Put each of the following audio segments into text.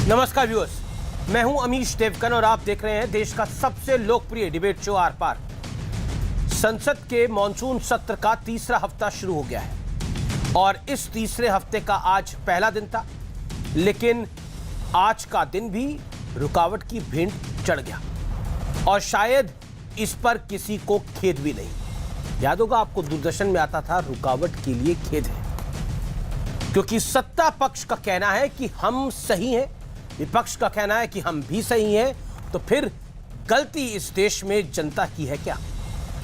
नमस्कार व्यूअर्स, मैं हूं अमीश देवगन और आप देख रहे हैं देश का सबसे लोकप्रिय डिबेट शो आर पार। संसद के मॉनसून सत्र का तीसरा हफ्ता शुरू हो गया है और इस तीसरे हफ्ते का आज पहला दिन था, लेकिन आज का दिन भी रुकावट की भेंट चढ़ गया और शायद इस पर किसी को खेद भी नहीं। याद होगा आपको, दूरदर्शन में आता था रुकावट के लिए खेद है, क्योंकि सत्ता पक्ष का कहना है कि हम सही हैं, विपक्ष का कहना है कि हम भी सही हैं। तो फिर गलती इस देश में जनता की है क्या,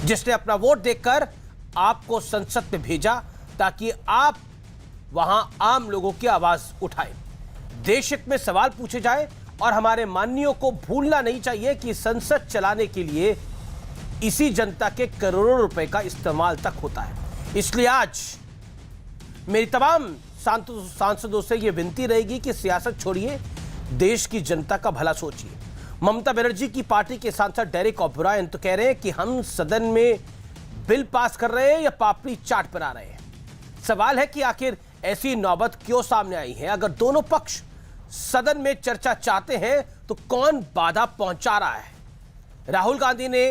जिसने अपना वोट देकर आपको संसद में भेजा ताकि आप वहां आम लोगों की आवाज उठाएं, देश हित में सवाल पूछे जाए। और हमारे माननीयों को भूलना नहीं चाहिए कि संसद चलाने के लिए इसी जनता के करोड़ों रुपए का इस्तेमाल तक होता है। इसलिए आज मेरी तमाम सांसदों से यह विनती रहेगी कि सियासत छोड़िए, देश की जनता का भला सोचिए। ममता बनर्जी की पार्टी के सांसद डेरेक ओब्रायन तो कह रहे हैं कि हम सदन में बिल पास कर रहे हैं या पापड़ी चाट बना रहे हैं। सवाल है कि आखिर ऐसी नौबत क्यों सामने आई है। अगर दोनों पक्ष सदन में चर्चा चाहते हैं तो कौन बाधा पहुंचा रहा है। राहुल गांधी ने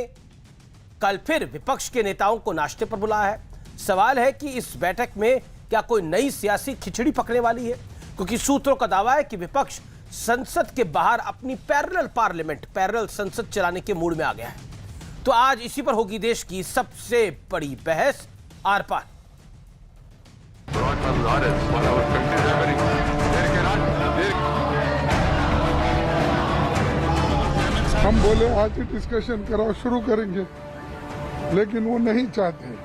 कल फिर विपक्ष के नेताओं को नाश्ते पर बुलाया है। सवाल है कि इस बैठक में क्या कोई नई सियासी खिचड़ी पकने वाली है, क्योंकि सूत्रों का दावा है कि विपक्ष संसद के बाहर अपनी पैरेलल संसद चलाने के मूड में आ गया है। तो आज इसी पर होगी देश की सबसे बड़ी बहस आर पार। हम बोले आज ही डिस्कशन कराओ, शुरू करेंगे, लेकिन वो नहीं चाहते।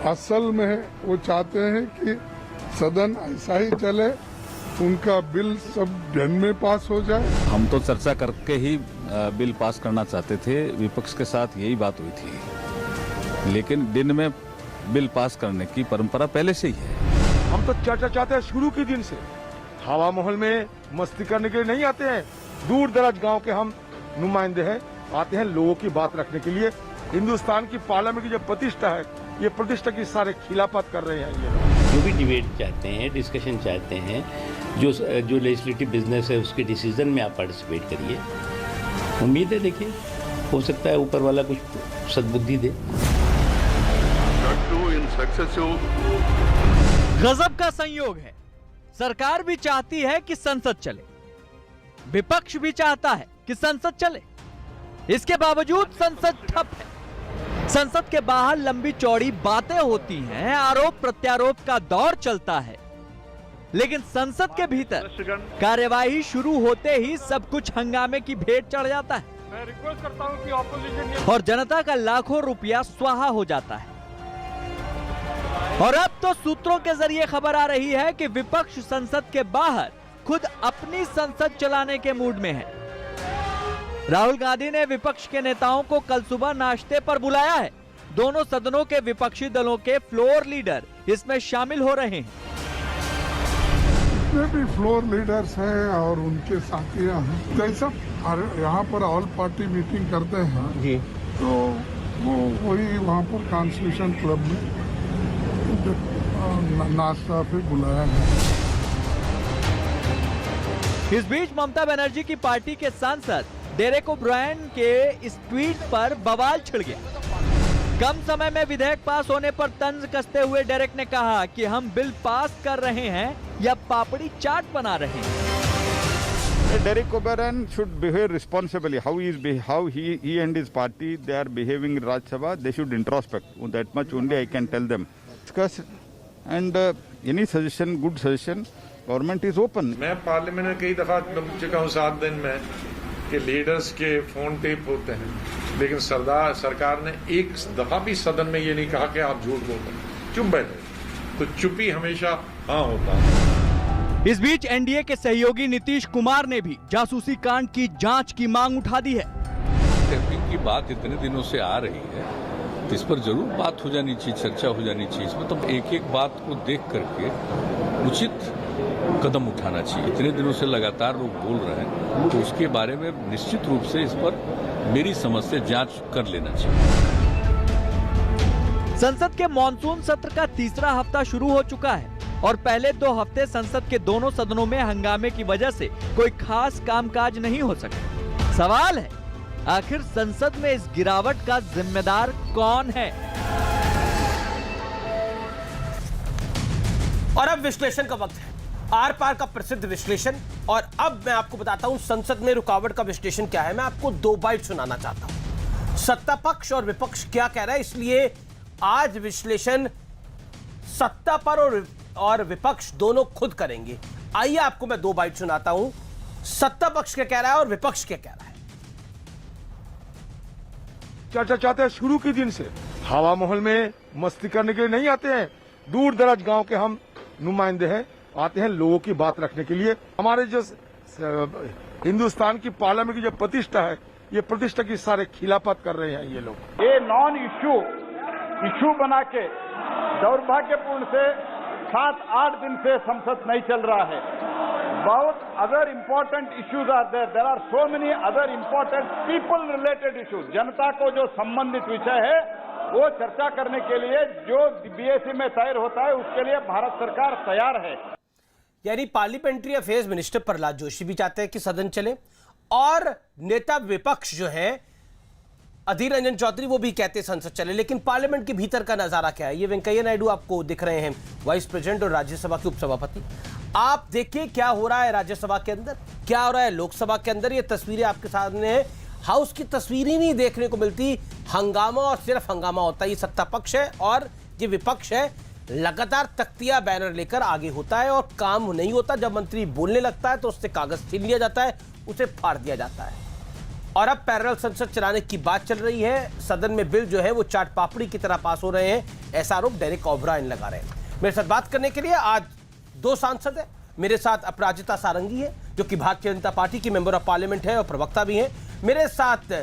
असल में वो चाहते हैं कि सदन ऐसा ही चले, उनका बिल सब दिन में पास हो जाए। हम तो चर्चा करके ही बिल पास करना चाहते थे, विपक्ष के साथ यही बात हुई थी, लेकिन दिन में बिल पास करने की परंपरा पहले से ही है। हम तो चर्चा चाहते हैं शुरू के दिन से। हवा महल में मस्ती करने के लिए नहीं आते हैं। दूर दराज गांव के हम नुमाइंदे हैं, आते हैं लोगों की बात रखने के लिए। हिंदुस्तान की पार्लियामेंट की जो प्रतिष्ठा है, ये प्रतिष्ठा की सारे खिलाफत कर रहे हैं। ये जो भी डिबेट चाहते हैं, डिस्कशन चाहते हैं, जो लेजिस्लेटिव बिजनेस है उसके डिसीजन में आप पार्टिसिपेट करिए। उम्मीद है, देखिए, हो सकता है ऊपर वाला कुछ सद्बुद्धि दे। गजब का संयोग है, सरकार भी चाहती है कि संसद चले, विपक्ष भी चाहता है कि संसद चले, इसके बावजूद संसद ठप है। संसद के बाहर लंबी चौड़ी बातें होती हैं, आरोप प्रत्यारोप का दौर चलता है, लेकिन संसद के भीतर कार्यवाही शुरू होते ही सब कुछ हंगामे की भेंट चढ़ जाता है। मैं रिक्वेस्ट करता हूं कि ऑपोजिशन और जनता का लाखों रुपया स्वाहा हो जाता है। और अब तो सूत्रों के जरिए खबर आ रही है कि विपक्ष संसद के बाहर खुद अपनी संसद चलाने के मूड में है। राहुल गांधी ने विपक्ष के नेताओं को कल सुबह नाश्ते पर बुलाया है। दोनों सदनों के विपक्षी दलों के फ्लोर लीडर इसमें शामिल हो रहे हैं। जितने भी फ्लोर लीडर्स हैं और उनके साथियां हैं, जैसा यहाँ पर ऑल पार्टी मीटिंग करते हैं जी, तो वो वही वहाँ पर कॉन्स्टिट्यूशन क्लब में नाश्ता पे बुलाया है। इस बीच ममता बनर्जी की पार्टी के सांसद डेरेक ओब्रायन के इस ट्वीट पर बवाल छिड़ गया। कम समय में विधेयक पास होने पर तंज कसते हुए डेरेक ने कहा कि हम बिल पास कर रहे हैं या पापड़ी चाट बना रहे हैं। Derek O'Brien should behave responsibly. How he and his party they are behaving in Rajya Sabha, they should introspect. That much only I can tell them. Discuss and any suggestion, good suggestion, government is open. मैं parliament में कई दफा चुका हूँ 7 दिन में कि leaders के फोन टेप होते हैं, लेकिन सरकार ने एक दफा भी सदन में ये नहीं कहा कि आप झूठ बोल रहे हैं, चुप बैठे। तो चुप्पी हमेशा हाँ होता है। इस बीच एनडीए के सहयोगी नीतीश कुमार ने भी जासूसी कांड की जांच की मांग उठा दी है। टैपिंग की बात इतने दिनों से आ रही है, इस पर जरूर बात हो जानी चाहिए, चर्चा हो जानी चाहिए। इसमें तो एक एक बात को देख करके उचित कदम उठाना चाहिए। इतने दिनों से लगातार लोग बोल रहे हैं, तो उसके बारे में निश्चित रूप से इस पर मेरी समझ से जांच कर लेना चाहिए। संसद के मॉनसून सत्र का तीसरा हफ्ता शुरू हो चुका है और पहले 2 हफ्ते संसद के दोनों सदनों में हंगामे की वजह से कोई खास कामकाज नहीं हो सका। सवाल है, आखिर संसद में इस गिरावट का जिम्मेदार कौन है? और अब विश्लेषण का वक्त है, आर पार का प्रसिद्ध विश्लेषण। और अब मैं आपको बताता हूं संसद में रुकावट का विश्लेषण क्या है। मैं आपको 2 बाइट सुनाना चाहता हूं, सत्ता पक्ष और विपक्ष क्या कह रहा है। इसलिए आज विश्लेषण सत्ता पर और विपक्ष दोनों खुद करेंगे। आइए आपको मैं 2 बाइट सुनाता हूं, सत्ता पक्ष क्या कह रहा है और विपक्ष क्या कह रहा है। चर्चा चाहते हैं शुरू के दिन से, हवा महल में मस्ती करने के लिए नहीं आते हैं। दूर दराज गांव के हम नुमाइंदे हैं, आते हैं लोगों की बात रखने के लिए। हमारे जो हिंदुस्तान की पार्लियामेंट की जो प्रतिष्ठा है, ये प्रतिष्ठा की सारे खिलाफत कर रहे हैं ये लोग। ये नॉन इशू बना के दुर्भाग्यपूर्ण से 7-8 दिन से संसद नहीं चल रहा है। बहुत other important issues are there are so many other important people related issues. जनता को जो संबंधित विषय है वो चर्चा करने के लिए जो बीएसी में तय होता है, उसके लिए भारत सरकार तैयार है। यानी parliamentary affairs minister Prahlad Joshi भी चाहते हैं कि सदन चले, और नेता विपक्ष जो है अधीर रंजन चौधरी वो भी कहते हैं संसद चले। लेकिन पार्लियामेंट के भीतर का नजारा क्या है? ये वेंकैया नायडू आपको दिख रहे हैं, वाइस प्रेसिडेंट और राज्यसभा के उपसभापति। आप देखिए क्या हो रहा है राज्यसभा के अंदर, क्या हो रहा है लोकसभा के अंदर। ये तस्वीरें आपके सामने है, हाउस की तस्वीर ही नहीं देखने को मिलती। हंगामा और सिर्फ हंगामा होता है। ये सत्ता पक्ष है और ये विपक्ष है, लगातार तख्तियां बैनर लेकर आगे होता है और काम नहीं होता। जब मंत्री बोलने लगता है तो उससे कागज छीन लिया जाता है, उसे फाड़ दिया जाता है। और अब पैरेलल संसद चलाने की बात चल रही है। सदन में बिल जो है वो चाट पापड़ी की तरह पास हो रहे हैं, ऐसा आरोप डेरेक ओब्रायन लगा रहे हैं। मेरे साथ बात करने के लिए आज 2 सांसद हैं। मेरे साथ अपराजिता सारंगी है जो कि भारतीय जनता पार्टी की मेंबर ऑफ पार्लियामेंट है और प्रवक्ता भी हैं। मेरे साथ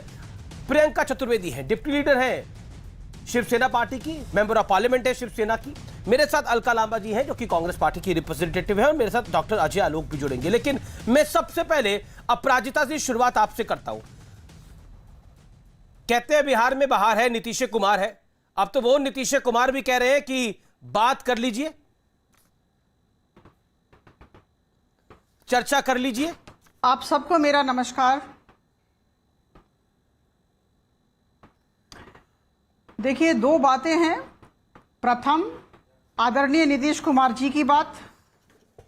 प्रियंका चतुर्वेदी हैं, डिप्टी लीडर हैं शिवसेना पार्टी की, मेंबर ऑफ पार्लियामेंट है शिवसेना की। मेरे साथ अलका लांबा जी हैं जो कि कांग्रेस पार्टी की रिप्रेजेंटेटिव है, और मेरे साथ डॉक्टर अजय आलोक भी जुड़ेंगे। लेकिन मैं सबसे पहले अपराजिता से शुरुआत आपसे करता हूं। कहते हैं बिहार में बहार है, नीतीश कुमार है। अब तो वो नीतीश कुमार भी कह रहे हैं कि बात कर लीजिए, चर्चा कर लीजिए। आप सबको मेरा नमस्कार। देखिए, 2 बातें हैं। प्रथम, आदरणीय नीतीश कुमार जी की बात,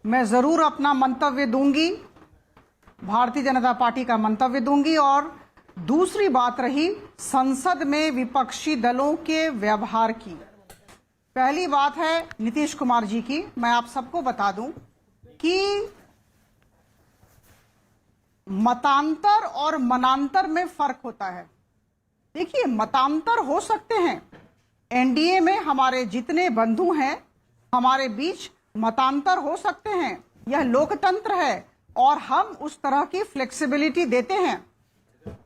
मैं जरूर अपना मंतव्य दूंगी, भारतीय जनता पार्टी का मंतव्य दूंगी। और दूसरी बात रही संसद में विपक्षी दलों के व्यवहार की। पहली बात है नीतीश कुमार जी की। मैं आप सबको बता दूं कि मतांतर और मनांतर में फर्क होता है। देखिए, मतांतर हो सकते हैं, एनडीए में हमारे जितने बंधु हैं हमारे बीच मतांतर हो सकते हैं, यह लोकतंत्र है और हम उस तरह की फ्लेक्सिबिलिटी देते हैं।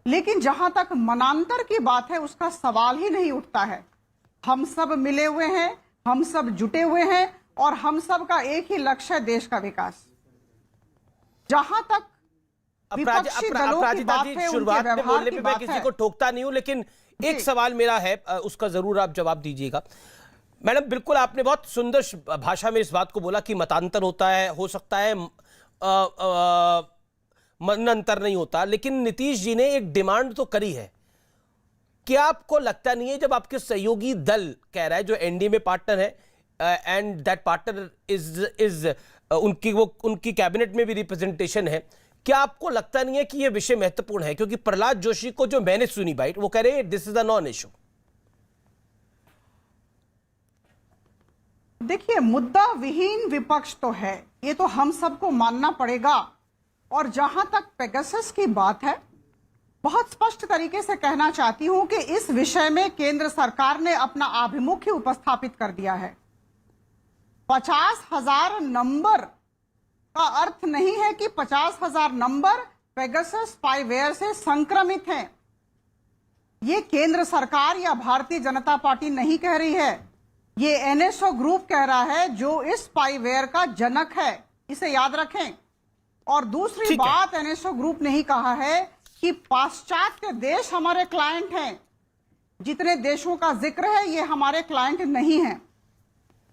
लेकिन जहां तक मनांतर की बात है उसका सवाल ही नहीं उठता है। हम सब मिले हुए हैं, हम सब जुटे हुए हैं और हम सब का एक ही लक्ष्य है, देश का विकास। जहां तक विपक्षी दलों की बात है, शुरुआत में बोलने पे मैं किसी को टोकता नहीं हूं, लेकिन एक सवाल मेरा है, उसका जरूर आप जवाब दीजिएगा। मैडम, बिल्कुल आपने बहुत सुंदर भाषा में इस बात को बोला कि मतांतर होता है, हो सकता है मनांतर नहीं होता। लेकिन नीतीश जी ने एक डिमांड तो करी है। क्या आपको लगता नहीं है जब आपके सहयोगी दल कह रहा है, जो एनडीए में पार्टनर है एंड दैट पार्टनर इज उनकी कैबिनेट में भी रिप्रेजेंटेशन है, क्या आपको लगता नहीं है कि यह विषय महत्वपूर्ण है? क्योंकि प्रहलाद जोशी को जो मैंने सुनी बाइट, वो कह रहे हैं this is a non issue. देखिए, मुद्दा विहीन विपक्ष तो है, ये तो हम सबको मानना पड़ेगा। और जहां तक पेगासस की बात है, बहुत स्पष्ट तरीके से कहना चाहती हूं कि इस विषय में केंद्र सरकार ने अपना आभिमुख्य उपस्थापित कर दिया है। 50,000 नंबर का अर्थ नहीं है कि 50,000 नंबर पेगासस स्पाईवेयर से संक्रमित हैं। ये केंद्र सरकार या भारतीय जनता पार्टी नहीं कह रही है, ये एनएसओ ग्रुप कह रहा है, जो इस स्पाईवेयर का जनक है, इसे याद रखें। और दूसरी बात, एनएसओ ग्रुप ने ही कहा है कि पाश्चात्य देश हमारे क्लाइंट हैं। जितने देशों का जिक्र है ये हमारे क्लाइंट नहीं हैं।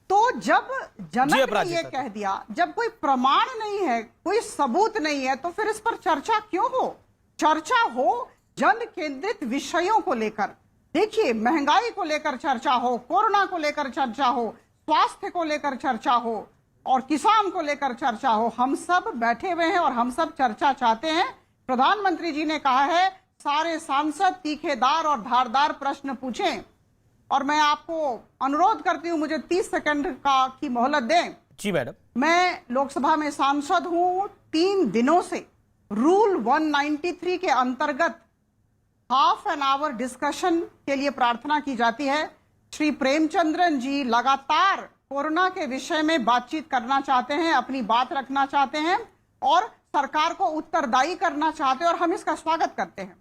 तो जब जनक ने अपराजिता ये कह दिया, जब कोई प्रमाण नहीं है, कोई सबूत नहीं है, तो फिर इस पर चर्चा क्यों हो? चर्चा हो जन केंद्रित विषयों को लेकर। देखिए, महंगाई को लेकर चर्चा हो, कोरोना को लेकर चर्चा हो, स्वास्थ्य को लेकर चर्चा हो और किसान को लेकर चर्चा हो। हम सब बैठे हुए हैं और हम सब चर्चा चाहते हैं। प्रधानमंत्री जी ने कहा है सारे सांसद तीखेदार और धारदार प्रश्न पूछें, और मैं आपको अनुरोध करती हूं मुझे 30 सेकंड की मोहलत दें। जी मैडम। मैं लोकसभा में सांसद हूं। 3 दिनों से रूल 193 के अंतर्गत हाफ एन आवर डिस्कशन के लिए प्रार्थना की जाती है। श्री प्रेमचंद्रन जी लगातार कोरोना के विषय में बातचीत करना चाहते हैं, अपनी बात रखना चाहते हैं और सरकार को उत्तरदायी करना चाहते हैं, और हम इसका स्वागत करते हैं।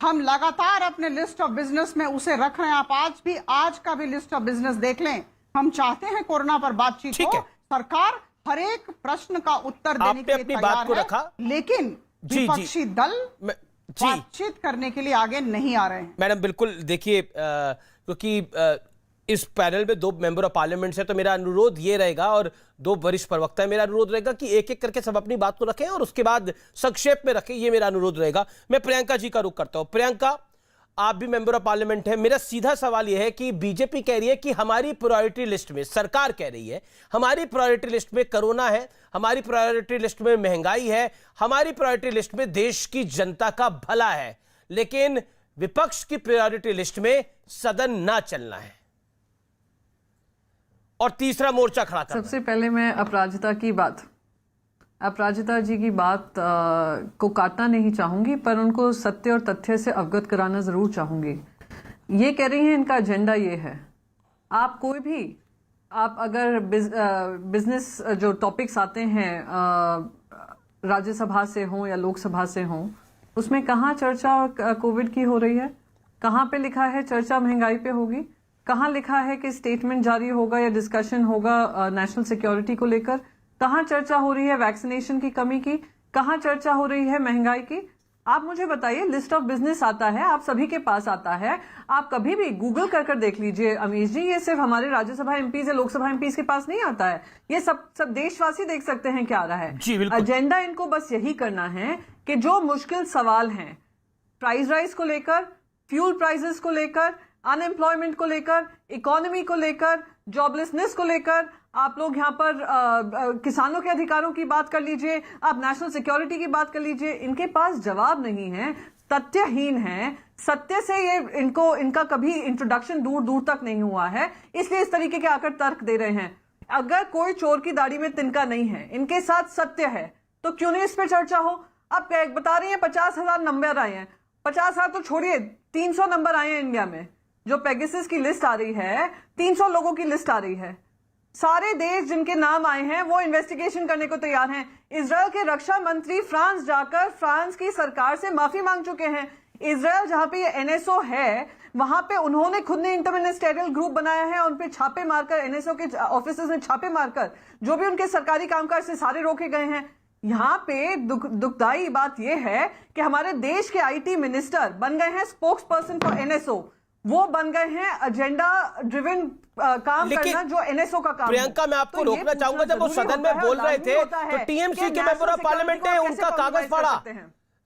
हम लगातार अपने लिस्ट ऑफ बिजनेस में उसे रख रहे हैं। आप आज का भी लिस्ट ऑफ बिजनेस देख लें। हम चाहते हैं कोरोना पर बातचीत हो। सरकार हर एक प्रश्न का उत्तर देने के लिए अपनी बात को रखा, लेकिन विपक्षी दल बातचीत करने के लिए आगे नहीं आ रहे हैं। मैडम बिल्कुल, देखिए क्योंकि इस पैनल में 2 मेंबर ऑफ पार्लियामेंट है, तो मेरा अनुरोध ये रहेगा, और 2 वरिष्ठ प्रवक्ता है, मेरा अनुरोध रहेगा कि एक एक करके सब अपनी बात को रखें और उसके बाद संक्षेप में रखें। ये मेरा अनुरोध रहेगा। मैं प्रियंका जी का रुख करता हूं। प्रियंका, आप भी मेंबर ऑफ पार्लियामेंट है। मेरा सीधा सवाल यह है कि बीजेपी कह रही है कि हमारी प्रायोरिटी लिस्ट में, सरकार कह रही है हमारी प्रायोरिटी लिस्ट में कोरोना है, हमारी प्रायोरिटी लिस्ट में महंगाई है, हमारी प्रायोरिटी लिस्ट में देश की जनता का भला है, लेकिन विपक्ष की प्रायोरिटी लिस्ट में सदन ना चलना है और तीसरा मोर्चा खड़ा करना। सबसे पहले मैं अपराजिता जी की बात को काटना नहीं चाहूंगी, पर उनको सत्य और तथ्य से अवगत कराना जरूर चाहूंगी। ये कह रही हैं इनका एजेंडा ये है। आप कोई भी, आप अगर बिजनेस जो टॉपिक्स आते हैं राज्यसभा से हों या लोकसभा से हों, उसमें कहाँ चर्चा कोविड की हो रही है? कहाँ पे लिखा है चर्चा महंगाई पे होगी? कहाँ लिखा है कि स्टेटमेंट जारी होगा या डिस्कशन होगा नेशनल सिक्योरिटी को लेकर? कहाँ चर्चा हो रही है वैक्सीनेशन की कमी की? कहाँ चर्चा हो रही है महंगाई की? आप मुझे बताइए। लिस्ट ऑफ बिजनेस आता है, आप सभी के पास आता है, आप कभी भी गूगल कर देख लीजिए अमीश जी। ये सिर्फ हमारे राज्यसभा एमपीज या लोकसभा एमपीज के पास नहीं आता है, ये सब देशवासी देख सकते हैं क्या आ रहा है। एजेंडा इनको बस यही करना है कि जो मुश्किल सवाल हैं, प्राइस राइज को लेकर, फ्यूल प्राइसेस को लेकर, अनएम्प्लॉयमेंट को लेकर, इकोनॉमी को लेकर, जॉबलेसनेस को लेकर, आप लोग यहाँ पर किसानों के अधिकारों की बात कर लीजिए, आप नेशनल सिक्योरिटी की बात कर लीजिए, इनके पास जवाब नहीं है, तथ्यहीन है। सत्य से ये इनका कभी इंट्रोडक्शन दूर तक नहीं हुआ है, इसलिए इस तरीके के आकर तर्क दे रहे हैं। अगर कोई चोर की दाढ़ी में तिनका नहीं है, इनके साथ सत्य है, तो क्यों नहीं इस पर चर्चा हो? आप बता रही हैं 50,000 नंबर आए हैं। 50,000 तो छोड़िए, 300 नंबर आए हैं इंडिया में। जो पेगासस की लिस्ट आ रही है, 300 लोगों की लिस्ट आ रही है। सारे देश जिनके नाम आए हैं वो इन्वेस्टिगेशन करने को तैयार हैं। इजराइल के रक्षा मंत्री फ्रांस जाकर फ्रांस की सरकार से माफी मांग चुके हैं। इजराइल जहां पे ये एनएसओ है, वहां पे उन्होंने खुद ने इंटरमिनिस्टेरियल ग्रुप बनाया है, उन पे छापे मारकर, एनएसओ के ऑफिसर्स में छापे मारकर जो भी उनके सरकारी कामकाज से सारे रोके गए हैं। यहाँ पे दुखदाई बात यह है कि हमारे देश के आईटी मिनिस्टर बन गए हैं स्पोक्स पर्सन फॉर एनएसओ। वो बन गए हैं एजेंडा ड्रिवन काम करना, जो एनएसओ का काम। प्रियंका, मैं आपको रोकना चाहूंगा, जब वो सदन में बोल रहे थे तो टीएमसी के मेंबर ऑफ पार्लियामेंट ने उनका कागज फाड़ा।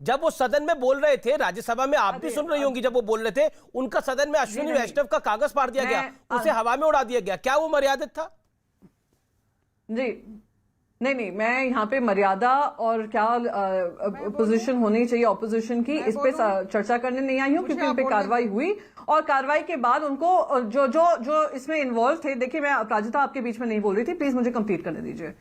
जब वो सदन में बोल रहे थे, राज्यसभा में आप भी सुन रही होंगी, जब वो बोल रहे थे, उनका सदन में अश्विनी वैष्णव का कागज फाड़ दिया गया, उसे हवा में उड़ा दिया गया। क्या वो मर्यादित था? जी नहीं, मैं यहाँ पे मर्यादा और क्या पोजीशन होनी चाहिए ऑपोजिशन की, इस पे चर्चा करने नहीं आई हूँ, क्योंकि उन पे कार्रवाई हुई और कार्रवाई के बाद उनको जो इसमें इन्वॉल्व थे, देखिए मैं अपराजिता आपके बीच में नहीं बोल रही थी, प्लीज मुझे कंप्लीट करने दीजिए।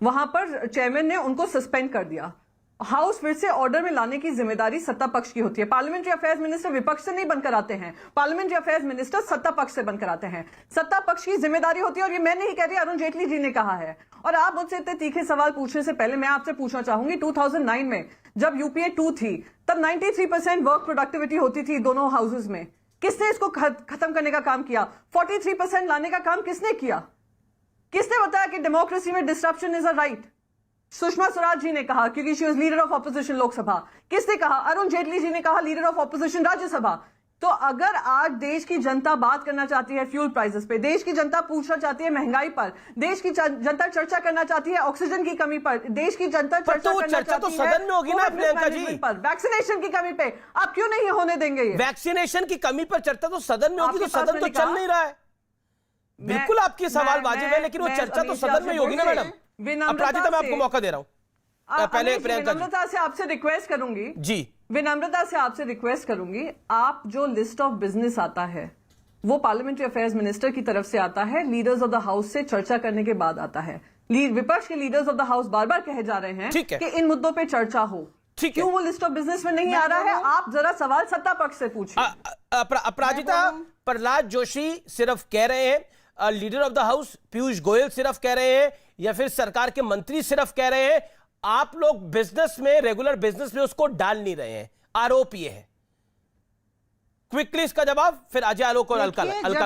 वहां पर चेयरमैन ने उनको सस्पेंड कर दिया। हाउस फिर से ऑर्डर में लाने की जिम्मेदारी सत्ता पक्ष की होती है। पार्लियामेंट्री अफेयर्स मिनिस्टर विपक्ष से नहीं बनकर आते हैं, पार्लियामेंट्री अफेयर्स मिनिस्टर सत्ता पक्ष से बनकर आते हैं। सत्ता पक्ष की जिम्मेदारी होती है, और ये मैं नहीं कह रही, अरुण जेटली जी ने कहा है। और आप मुझसे इतने तीखे सवाल पूछने से पहले मैं आपसे पूछना चाहूंगी, 2009 में जब यूपीए 2 थी, तब 93% वर्क प्रोडक्टिविटी होती थी दोनों हाउसेज में। किसने इसको खत्म करने का काम किया? 43% लाने का काम किसने किया? किसने बताया कि डेमोक्रेसी में disruption is a right? Sushma Swaraj ji ने कहा, क्योंकि she was leader of opposition Lok Sabha. किसने कहा? अरुण जेटली जी ने कहा, लीडर ऑफ ऑपोजिशन राज्यसभा। तो अगर आज देश की जनता बात करना चाहती है फ्यूल प्राइसेस पे, देश की जनता पूछना चाहती है महंगाई पर, देश की जनता चर्चा करना चाहती है ऑक्सीजन की कमी पर, देश की जनता चर्चा करना चाहती है सदन में होगी ना प्रियंका जी, पर वैक्सीनेशन की कमी पे, आप क्यों नहीं होने देंगे? ये वैक्सीनेशन की कमी पर चर्चा तो सदन में होगी, तो सदन तो चल नहीं रहा है। बिल्कुल आपकी सवाल वाजिब है, लेकिन वो चर्चा तो सदन में ही होगी ना मैडम। अपराजिता, मैं आपको मौका दे रहा हूं। पहले प्रियंका जी, विनम्रता से आपसे रिक्वेस्ट करूंगी जी, विनम्रता से आपसे रिक्वेस्ट करूंगी, आप जो लिस्ट ऑफ बिजनेस आता है वो पार्लियामेंट्री अफेयर्स मिनिस्टर की तरफ से आता है, लीडर्स ऑफ द हाउस से चर्चा करने के बाद आता है। विपक्ष के लीडर्स ऑफ द हाउस बार बार कहे जा रहे हैं कि इन मुद्दों पे चर्चा हो, क्यों वो लिस्ट ऑफ बिजनेस में नहीं आ रहा है? आप जरा सवाल सत्ता पक्ष से पूछिए। अपराजिता, प्रहलाद जोशी सिर्फ कह रहे हैं, leader of the house Piyush Goyal सिर्फ कह रहे हैं, या फिर सरकार के मंत्री सिर्फ कह रहे हैं? आप लोग बिजनेस में, रेगुलर बिजनेस में उसको डाल नहीं रहे हैं, आरोप ये है। क्विकली इसका जवाब, फिर अजय आलोक और अलका।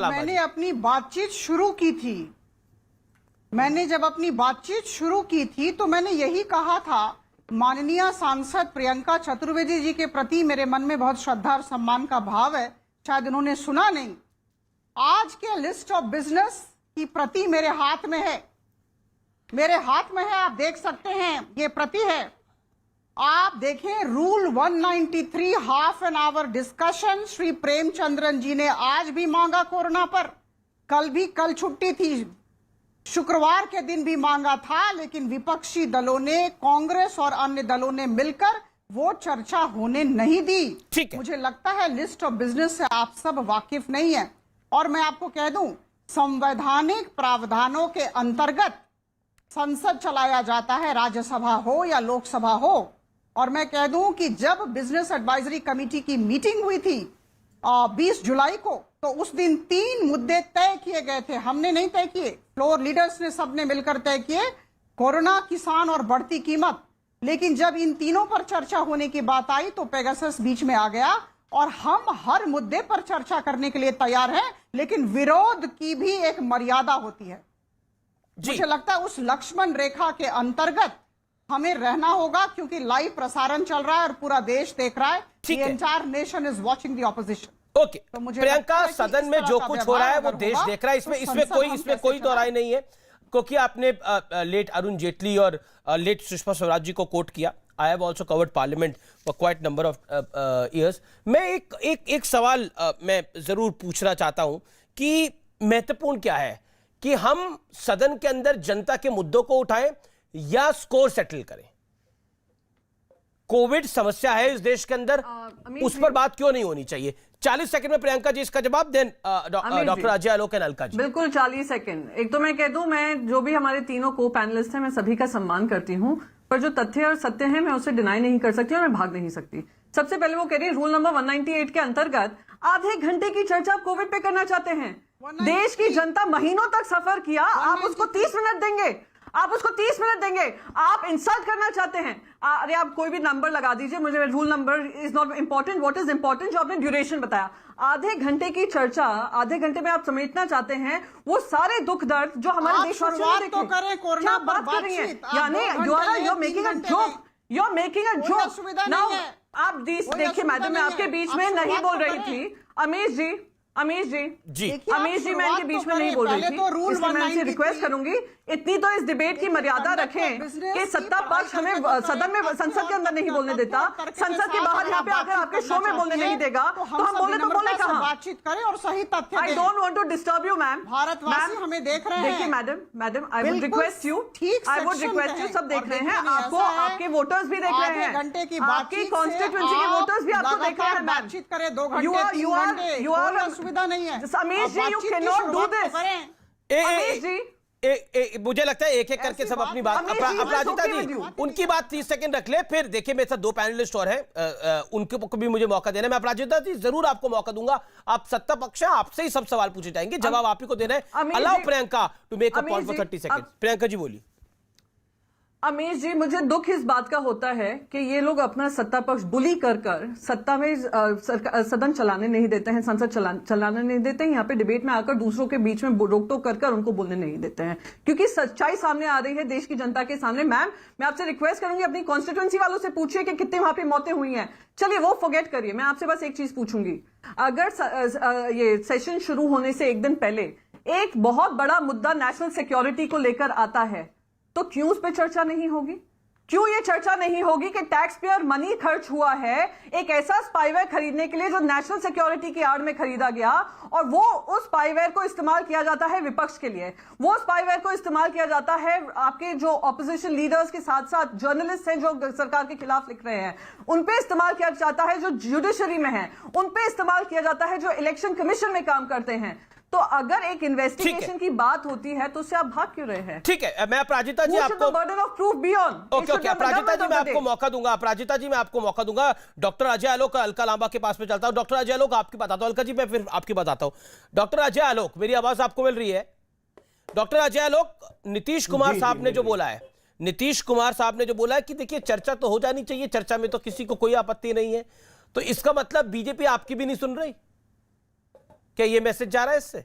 मैंने अपनी बातचीत शुरू की थी, तो मैंने यही कहा था, माननीय सांसद प्रियंका चतुर्वेदी जी के प्रति मेरे मन में बहुत श्रद्धा और सम्मान का भाव है, शायद उन्होंने सुना नहीं। आज के लिस्ट ऑफ बिजनेस की प्रति मेरे हाथ में है, आप देख सकते हैं, ये प्रति है। आप देखें, rule 193 half an hour discussion Shri Premachandran ji ने आज भी मांगा कोरोना पर, कल छुट्टी थी, शुक्रवार के दिन भी मांगा था, लेकिन विपक्षी दलों ने, कांग्रेस और अन्य दलों ने मिलकर वो चर्चा होने नहीं दी। मुझे लगता है लिस्ट ऑफ बिजनेस से आप सब वाकिफ नहीं है। और मैं आपको कह दूं, संवैधानिक प्रावधानों के अंतर्गत संसद चलाया जाता है, राज्यसभा हो या लोकसभा हो। और मैं कह दूं कि जब बिजनेस एडवाइजरी कमेटी की मीटिंग हुई थी 20 जुलाई को, तो उस दिन 3 मुद्दे तय किए गए थे। हमने नहीं तय किए, फ्लोर लीडर्स ने सबने मिलकर तय किए, कोरोना, किसान और बढ़ती कीमत। लेकिन जब इन तीनों पर चर्चा होने की बात आई तो पेगासस बीच में आ गया, और हम हर मुद्दे पर चर्चा करने के लिए तैयार हैं, लेकिन विरोध की भी एक मर्यादा होती है। मुझे लगता है उस लक्ष्मण रेखा के अंतर्गत हमें रहना होगा, क्योंकि लाइव प्रसारण चल रहा है और पूरा देश देख रहा है। The entire nation is watching the opposition. Okay, Priyanka, सदन में जो कुछ हो रहा है वो देश देख रहा है, इसमें कोई दोहराई नहीं है। क्योंकि आपने लेट अरुण जेटली और लेट सुषमा स्वराज जी को कोट किया। I have also covered parliament for quite number of years. मैं एक सवाल मैं जरूर पूछना चाहता हूं कि महत्वपूर्ण क्या है कि हम सदन के अंदर जनता के मुद्दों को उठाएं या स्कोर सेटल करें? कोविड समस्या है इस देश के अंदर, उस पर बात क्यों नहीं होनी चाहिए? 40 सेकंड में प्रियंका जी इसका जवाब दें, डॉक्टर अजय आलोक एंड अलका जी। बिल्कुल 40 सेकंड। एक तो मैं कह दूं, मैं जो भी हमारे तीनों को पैनलिस्ट हैं, मैं सभी का सम्मान करती हूं, पर जो तथ्य और सत्य है मैं उसे डिनाई नहीं कर सकती और मैं भाग नहीं सकती। सबसे पहले वो कह रही है रूल नंबर 198 के अंतर्गत आधे घंटे की चर्चा आप कोविड पे करना चाहते हैं। देश की जनता महीनों तक सफर किया, आप उसको 30 मिनट देंगे? आप उसको 30 मिनट देंगे? आप इंसल्ट करना चाहते हैं? अरे आप कोई भी नंबर लगा दीजिए, मुझे rule number is not important, what is important जो आपने ड्यूरेशन बताया। आधे घंटे की चर्चा आधे घंटे में आप समेटना चाहते हैं वो सारे दुख दर्द जो हमारे देशवासियों ने देखे। क्या बात कर रही हैं? यानी you are making a joke, you are making a joke. Now आप देखिए मैडम, मैं आपके बीच में नहीं बोल रही थी। अमीश जी मैं इनके बीच में नहीं बोल रही थी, इसलिए मैं इनसे रिक्वेस्ट करूंगी इतनी तो इस डिबेट की मर्यादा रखें कि सत्ता पक्ष हमें सदन में, संसद के अंदर नहीं बोलने देता, संसद के बाहर यहाँ पे आकर आपके शो में बोलने नहीं देगा, तो हम बोले कहाँ? बातचीत करें और सही तथ्य I don't want to disturb you ma'am. भारतवासी हमें देख रहे हैं। देखिए madam I would request you, सब देख रहे हैं आपको, आपके वोटर्स भी देख रहे हैं, आपकी कॉन्स्टिट्यूएंसी के वोटर्स भी आपको देख रहे हैं। बातचीत करें 2 घंटे, यू आर असुविधा नहीं है। Amish ji, you can not do this. Amish ji, मुझे लगता है एक एक करके सब अपनी बात, अपराजिता जी उनकी बात 30 सेकंड रख ले, फिर देखिए मेरे साथ 2 पैनलिस्ट और हैं, उनको भी मुझे मौका देना है। मैं अपराजिता जी जरूर आपको मौका दूंगा, आप सत्ता पक्ष हैं, आपसे ही सब सवाल पूछे जाएंगे, जवाब आप ही को देना है। Allow Priyanka to make a point for 30 second. Priyanka ji बोलिए। अमीश जी, मुझे दुख इस बात का होता है कि ये लोग अपना सत्ता पक्ष बुली कर सत्ता में सदन चलाने नहीं देते हैं, संसद चलाने नहीं देते हैं, यहाँ पे डिबेट में आकर दूसरों के बीच में रोक टोक कर उनको बोलने नहीं देते हैं, क्योंकि सच्चाई सामने आ रही है देश की जनता के सामने। मैम, मैं आपसे रिक्वेस्ट करूंगी अपनी कॉन्स्टिट्यूएंसी वालों से पूछिए कि कितने वहां पे मौतें हुई हैं। चलिए वो फॉरगेट करिए, मैं आपसे बस एक चीज पूछूंगी, अगर ये सेशन शुरू होने से एक दिन पहले एक बहुत बड़ा मुद्दा नेशनल सिक्योरिटी को लेकर आता है तो क्यों उस पर चर्चा नहीं होगी? क्यों ये चर्चा नहीं होगी कि टैक्स पेयर मनी खर्च हुआ है एक ऐसा स्पाईवेयर खरीदने के लिए जो नेशनल सिक्योरिटी की आड़ में खरीदा गया, और वो उस स्पाईवेयर को इस्तेमाल किया जाता है विपक्ष के लिए, वो स्पाईवेयर को इस्तेमाल किया जाता है आपके जो ऑपोजिशन लीडर्स के साथ साथ जर्नलिस्ट हैं जो सरकार के खिलाफ लिख रहे हैं उन पे इस्तेमाल किया जाता है, जो जुडिशरी में है उन पे इस्तेमाल किया जाता है, जो इलेक्शन कमीशन में काम करते हैं। तो अगर एक इन्वेस्टिगेशन की बात होती है तो उससे आप भाग क्यों रहे हैं? ठीक है, मैं अपराजिता जी आपको burden of proof be on. Okay, Aparajita ji मैं आपको मौका दूंगा, अपराजिता जी मैं आपको मौका दूंगा। डॉक्टर अजय आलोक अलका लांबा के पास में चलता हूं। डॉक्टर अजय आलोक आपकी बताता हूं, अलका जी मैं फिर आपकी बताता हूं। डॉक्टर अजय आलोक, मेरी आवाज आपको मिल रही है? डॉक्टर अजय आलोक, नीतीश कुमार साहब ने जो बोला है, नीतीश कुमार साहब ने जो बोला है कि देखिए चर्चा तो हो जानी चाहिए, चर्चा में तो किसी को कोई आपत्ति नहीं है, तो इसका मतलब बीजेपी आपकी भी नहीं सुन रही? क्या ये मैसेज जा रहा है इससे?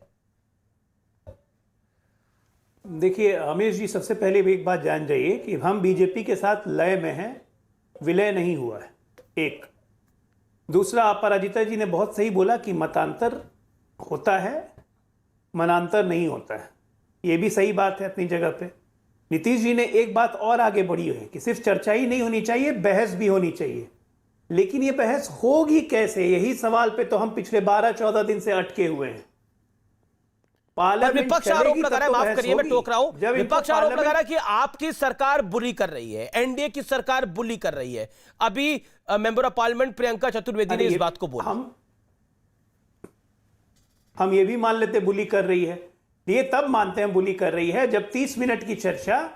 देखिए अमीश जी, सबसे पहले भी एक बात जान जाइए कि हम बीजेपी के साथ लय में हैं, विलय नहीं हुआ है। एक दूसरा, अपराजिता जी ने बहुत सही बोला कि मतांतर होता है, मनांतर नहीं होता है, ये भी सही बात है अपनी जगह पे। नीतीश जी ने एक बात और आगे बढ़ी है कि सिर्फ चर्चा ही नहीं होनी चाहिए, बहस भी होनी चाहिए। लेकिन ये बहस होगी कैसे, यही सवाल पे तो हम पिछले 12-14 दिन से अटके हुए हैं। विपक्ष आरोप लगा रहा है, माफ करिए मैं टोक रहा हूं, विपक्ष आरोप लगा रहा है कि आपकी सरकार बुली कर रही है, एनडीए की सरकार बुली कर रही है। अभी member of parliament Priyanka Chaturvedi ने इस बात को बोला। हम ये भी मान लेते बुली कर रही है, ये तब मानते हैं बुली कर रही है जब 30 मिनट की चर्चा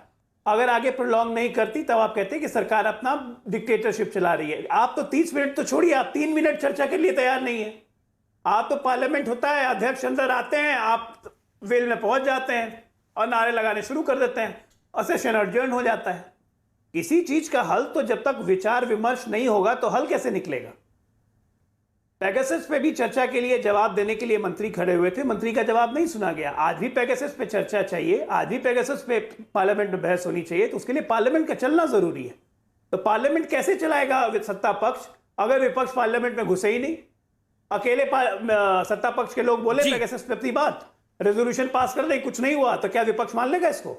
अगर आगे प्रोलॉन्ग नहीं करती, तब आप कहते हैं कि सरकार अपना डिक्टेटरशिप चला रही है। आप तो 30 मिनट तो छोड़िए, आप 3 मिनट चर्चा के लिए तैयार नहीं है। आप तो पार्लियामेंट होता है, अध्यक्ष अंदर आते हैं, आप वेल में पहुंच जाते हैं और नारे लगाने शुरू कर देते हैं और सेशन एडजर्न हो जाता है। किसी चीज का हल तो जब तक विचार विमर्श नहीं होगा तो हल कैसे निकलेगा? पैगासस पे भी चर्चा के लिए जवाब देने के लिए मंत्री खड़े हुए थे, मंत्री का जवाब नहीं सुना गया। आज भी पैगासस पे चर्चा चाहिए, आज भी पैगासस पे पार्लियामेंट में बहस होनी चाहिए, तो उसके लिए पार्लियामेंट का चलना जरूरी है। तो पार्लियामेंट कैसे चलाएगा सत्ता पक्ष अगर विपक्ष पार्लियामेंट में घुसे ही नहीं? अकेले सत्ता पक्ष के लोग बोले पैगासस पे अपनी बात, रेजोल्यूशन पास कर दे, कुछ नहीं हुआ, तो क्या विपक्ष मान लेगा इसको?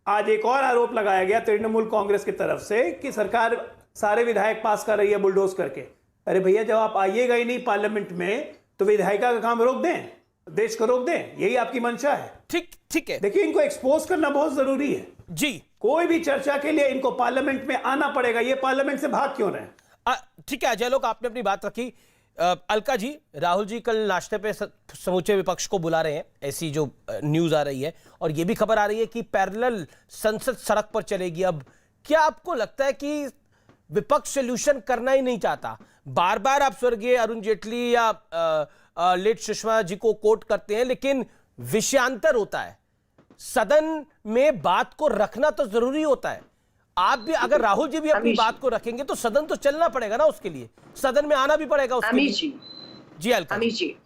आज एक और आरोप लगाया गया तृणमूल कांग्रेस की तरफ से कि सरकार सारे विधायक पास कर रही है बुलडोज करके। अरे भैया, जब आप आइएगा ही नहीं पार्लियामेंट में तो विधायिका का काम रोक दें, देश को रोक दें, यही आपकी मंशा है? ठीक है। देखिए, इनको एक्सपोज करना बहुत जरूरी है जी। कोई भी चर्चा के लिए इनको पार्लियामेंट में आना पड़ेगा, ये पार्लियामेंट से भाग क्यों रहे? ठीक है अजय लोग, आपने अपनी बात रखी। अलका जी, राहुल जी कल नाश्ते पे समूचे विपक्ष को बुला रहे हैं, ऐसी जो न्यूज आ रही है, और ये भी खबर आ रही है कि पैरेलल संसद सड़क पर चलेगी। अब क्या आपको लगता है कि विपक्ष सोल्यूशन करना ही नहीं चाहता? बार बार आप स्वर्गीय अरुण जेटली या लेट सुषमा जी को कोट करते हैं, लेकिन विषयांतर होता है। सदन में बात को रखना तो जरूरी होता है। आप भी, अगर राहुल जी भी अपनी बात को रखेंगे तो सदन तो चलना पड़ेगा ना, उसके लिए सदन में आना भी पड़ेगा उसके लिए। जी अलका जी,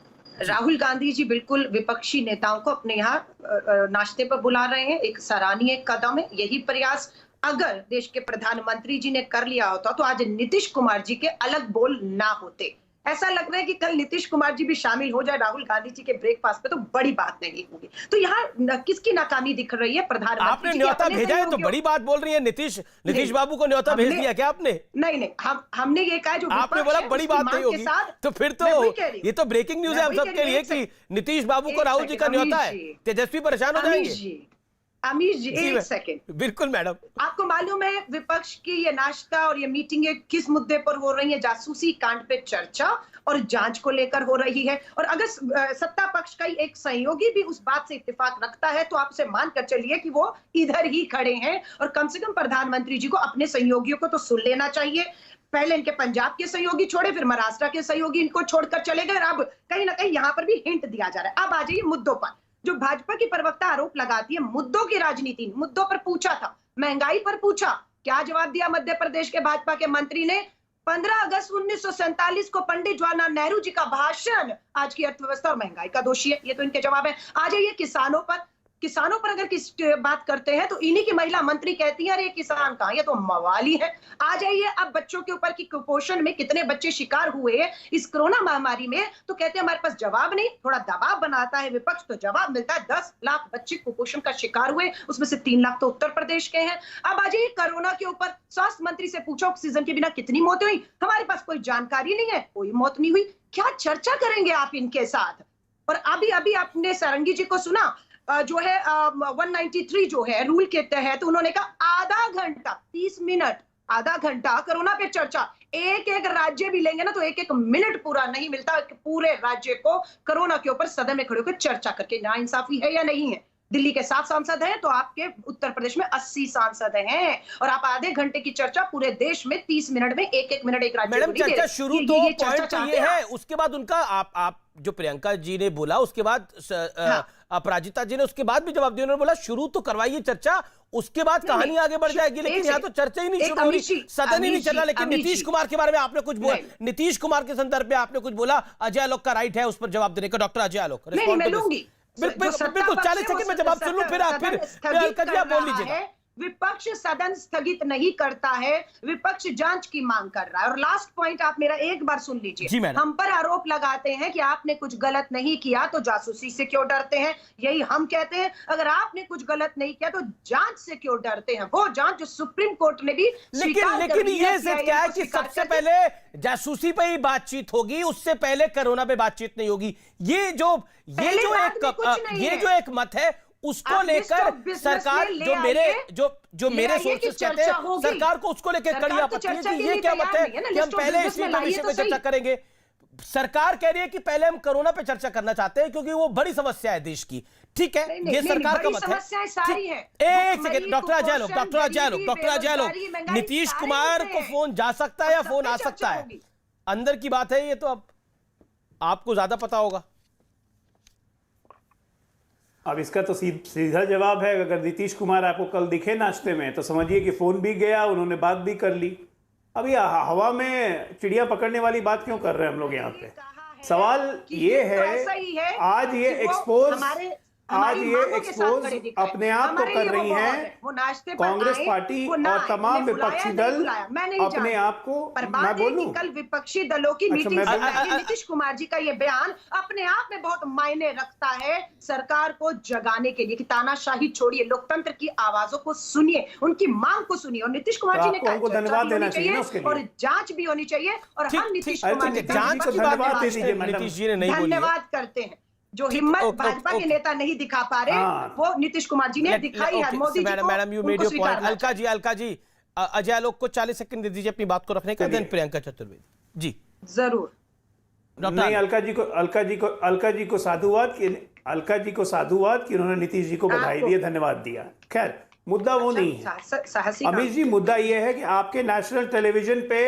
राहुल गांधी जी बिल्कुल विपक्षी नेताओं को अपने यहाँ नाश्ते पर बुला रहे हैं, एक सराहनीय कदम है। यही प्रयास अगर देश के प्रधानमंत्री जी ने कर लिया होता तो आज नीतीश कुमार जी के अलग बोल ना होते। ऐसा लग रहा है कि कल नीतीश कुमार जी भी शामिल हो जाए राहुल गांधी जी के ब्रेकफास्ट पे तो बड़ी बात नहीं होगी। तो यहाँ किसकी नाकामी दिख रही है? प्रधानमंत्री आपने न्योता भेजा है तो बड़ी बात बोल रही है। नीतीश बाबू को न्योता भेज दिया क्या आपने? नहीं, हमने ये कहा जो आपने बोला बड़ी बात नहीं होगी, तो फिर तो ये तो ब्रेकिंग न्यूज है हम सबके लिए कि नीतीश बाबू को राहुल जी का न्योता है। तेजस्वी परेशान हो जाएंगे। अमीश जी, एक सेकंड। बिल्कुल मैडम। आपको मालूम है विपक्ष की ये नाश्ता और ये मीटिंगें किस मुद्दे पर हो रही है? जासूसी कांड पे चर्चा और जांच को लेकर हो रही है। और अगर सत्ता पक्ष का एक सहयोगी भी उस बात से इत्तेफाक रखता है तो आप उसे मानकर चलिए कि वो इधर ही खड़े हैं। और कम से कम प्रधानमंत्री जी को अपने सहयोगियों को तो सुन लेना चाहिए। पहले इनके पंजाब के सहयोगी छोड़े, फिर महाराष्ट्र के सहयोगी इनको छोड़कर चले गए। अब कहीं ना कहीं यहाँ पर भी हिंट दिया जा रहा है। अब आ जाइए मुद्दों पर। जो भाजपा की प्रवक्ता आरोप लगाती है मुद्दों की राजनीति, मुद्दों पर पूछा था, महंगाई पर पूछा, क्या जवाब दिया मध्य प्रदेश के भाजपा के मंत्री ने? 15 अगस्त 1947 को पंडित जवाहरलाल नेहरू जी का भाषण आज की अर्थव्यवस्था और महंगाई का दोषी है। ये तो इनके जवाब है। आ जाइए किसानों पर। किसानों पर अगर किस बात करते हैं तो इन्हीं की महिला मंत्री कहती है अरे किसान कहाँ, ये तो मवाली है। आ जाइए अब बच्चों के ऊपर कि कुपोषण में कितने बच्चे शिकार हुए इस कोरोना महामारी में, तो कहते हैं हमारे पास जवाब नहीं। थोड़ा दबाव बनाता है विपक्ष तो जवाब मिलता है। 10 लाख बच्चे कुपोषण का शिकार हुए, उसमें से 3 लाख तो उत्तर प्रदेश के हैं। अब आ जाइए कोरोना के ऊपर, स्वास्थ्य मंत्री से पूछो ऑक्सीजन के बिना कितनी मौत हुई, हमारे पास कोई जानकारी नहीं है, कोई मौत नहीं हुई। क्या चर्चा करेंगे आप इनके साथ? और अभी अभी आपने सारंगी जी को सुना, जो है 193 जो है रूल के तहत उन्होंने कहा आधा घंटा 30 मिनट आधा घंटा कोरोना पे चर्चा। एक एक राज्य भी लेंगे ना तो एक एक मिनट पूरा नहीं मिलता पूरे राज्य को कोरोना के ऊपर सदन में खड़े होकर चर्चा करके। नाइंसाफी है या नहीं है? दिल्ली के 7 सांसद हैं तो आपके उत्तर प्रदेश में 80 सांसद हैं, और आप आधे घंटे की चर्चा पूरे देश में 30 मिनट में एक मिनट एक राज्य मैडम को नहीं दे चर्चा रहे। शुरू तो पॉइंट ये है, उसके बाद उनका आप जो प्रियंका जी ने बोला उसके बाद अपराजिता जी ने उसके बाद भी जवाब दिया। उन्होंने बोला शुरू तो करवाइए चर्चा, उसके बाद कहानी आगे बढ़ जाएगी। लेकिन यहाँ तो चर्चा ही नहीं शुरू हो रही, सदन ही नहीं चल रहा। लेकिन नीतीश कुमार के बारे में आपने कुछ बोला, नीतीश कुमार के संदर्भ में आपने कुछ बोला, अजय आलोक का राइट है उस पर जवाब देने का। डॉक्टर अजय आलोक, बिल्कुल 40 सेकंड में जवाब सुन लूं, फिर अलका जी आप बोल लीजिएगा। विपक्ष सदन स्थगित नहीं करता है, विपक्ष जांच की मांग कर रहा है। और लास्ट पॉइंट आप मेरा एक बार सुन लीजिए। हम पर आरोप लगाते हैं कि आपने कुछ गलत नहीं किया तो जासूसी से क्यों डरते हैं? यही हम कहते हैं, अगर आपने कुछ गलत नहीं किया तो जांच से क्यों डरते हैं? वो जांच जो सुप्रीम कोर्ट ने भी लेकिन ये सिर्फ क्या है कि सबसे पहले जासूसी पे ही बातचीत होगी, उससे पहले कोरोना पे बातचीत नहीं होगी। ये जो एक मत है उसको लेकर सरकार जो मेरे सोर्सेस कहते हैं सरकार को उसको लेकर कड़ी आपत्ति है कि ये क्या मत है कि हम पहले इसी विषय पे चर्चा करेंगे। सरकार कह रही है कि पहले हम कोरोना पे चर्चा करना चाहते हैं क्योंकि वो बड़ी समस्या है देश की। ठीक है, ये सरकार का मत है। एक सेकंड, डॉक्टर अजय आलोक, नीतीश कुमार को फोन जा सकता है या फोन आ सकता है? अंदर की बात है, ये तो अब आपको ज्यादा पता होगा। अब इसका तो सीधा जवाब है, अगर नीतीश कुमार आपको कल दिखे नाश्ते में तो समझिए कि फोन भी गया, उन्होंने बात भी कर ली। अब ये हवा में चिड़िया पकड़ने वाली बात क्यों कर रहे हैं हम लोग यहाँ पे? सवाल ये है, आज ये एक्सपोज अपने आप को कर रही हैं कांग्रेस पार्टी और तमाम विपक्षी दल अपने आप को। मैं बोलूं कल विपक्षी दलों की मीटिंग से नीतीश कुमार जी का ये बयान अपने आप में बहुत मायने रखता है सरकार को जगाने के लिए कि तानाशाही छोड़िए, लोकतंत्र की आवाजों को सुनिए, उनकी मांग को सुनिए। और नीतीश कुमार जी ने कहा धन्यवाद देना चाहिए और जांच भी होनी चाहिए, और हम नीतीश कुमार जी नीतीश जी ने नहीं बोली, धन्यवाद करते हैं। जो हिम्मत भाजपा के नेता नहीं दिखा पा रहे वो नीतीश कुमार जी ने दिखाई है। मोदी जी को madam you made your point. Alka ji Ajay Alok को 40 सेकंड दे दीजिए अपनी बात को रखने का। देन प्रियंका चतुर्वेदी जी जरूर। नहीं, अलका जी को साधुवाद कि उन्होंने नीतीश जी को बधाई दी, धन्यवाद दिया। खैर मुद्दा वो नहीं है अमित जी, मुद्दा ये है कि आपके नेशनल टेलीविजन पे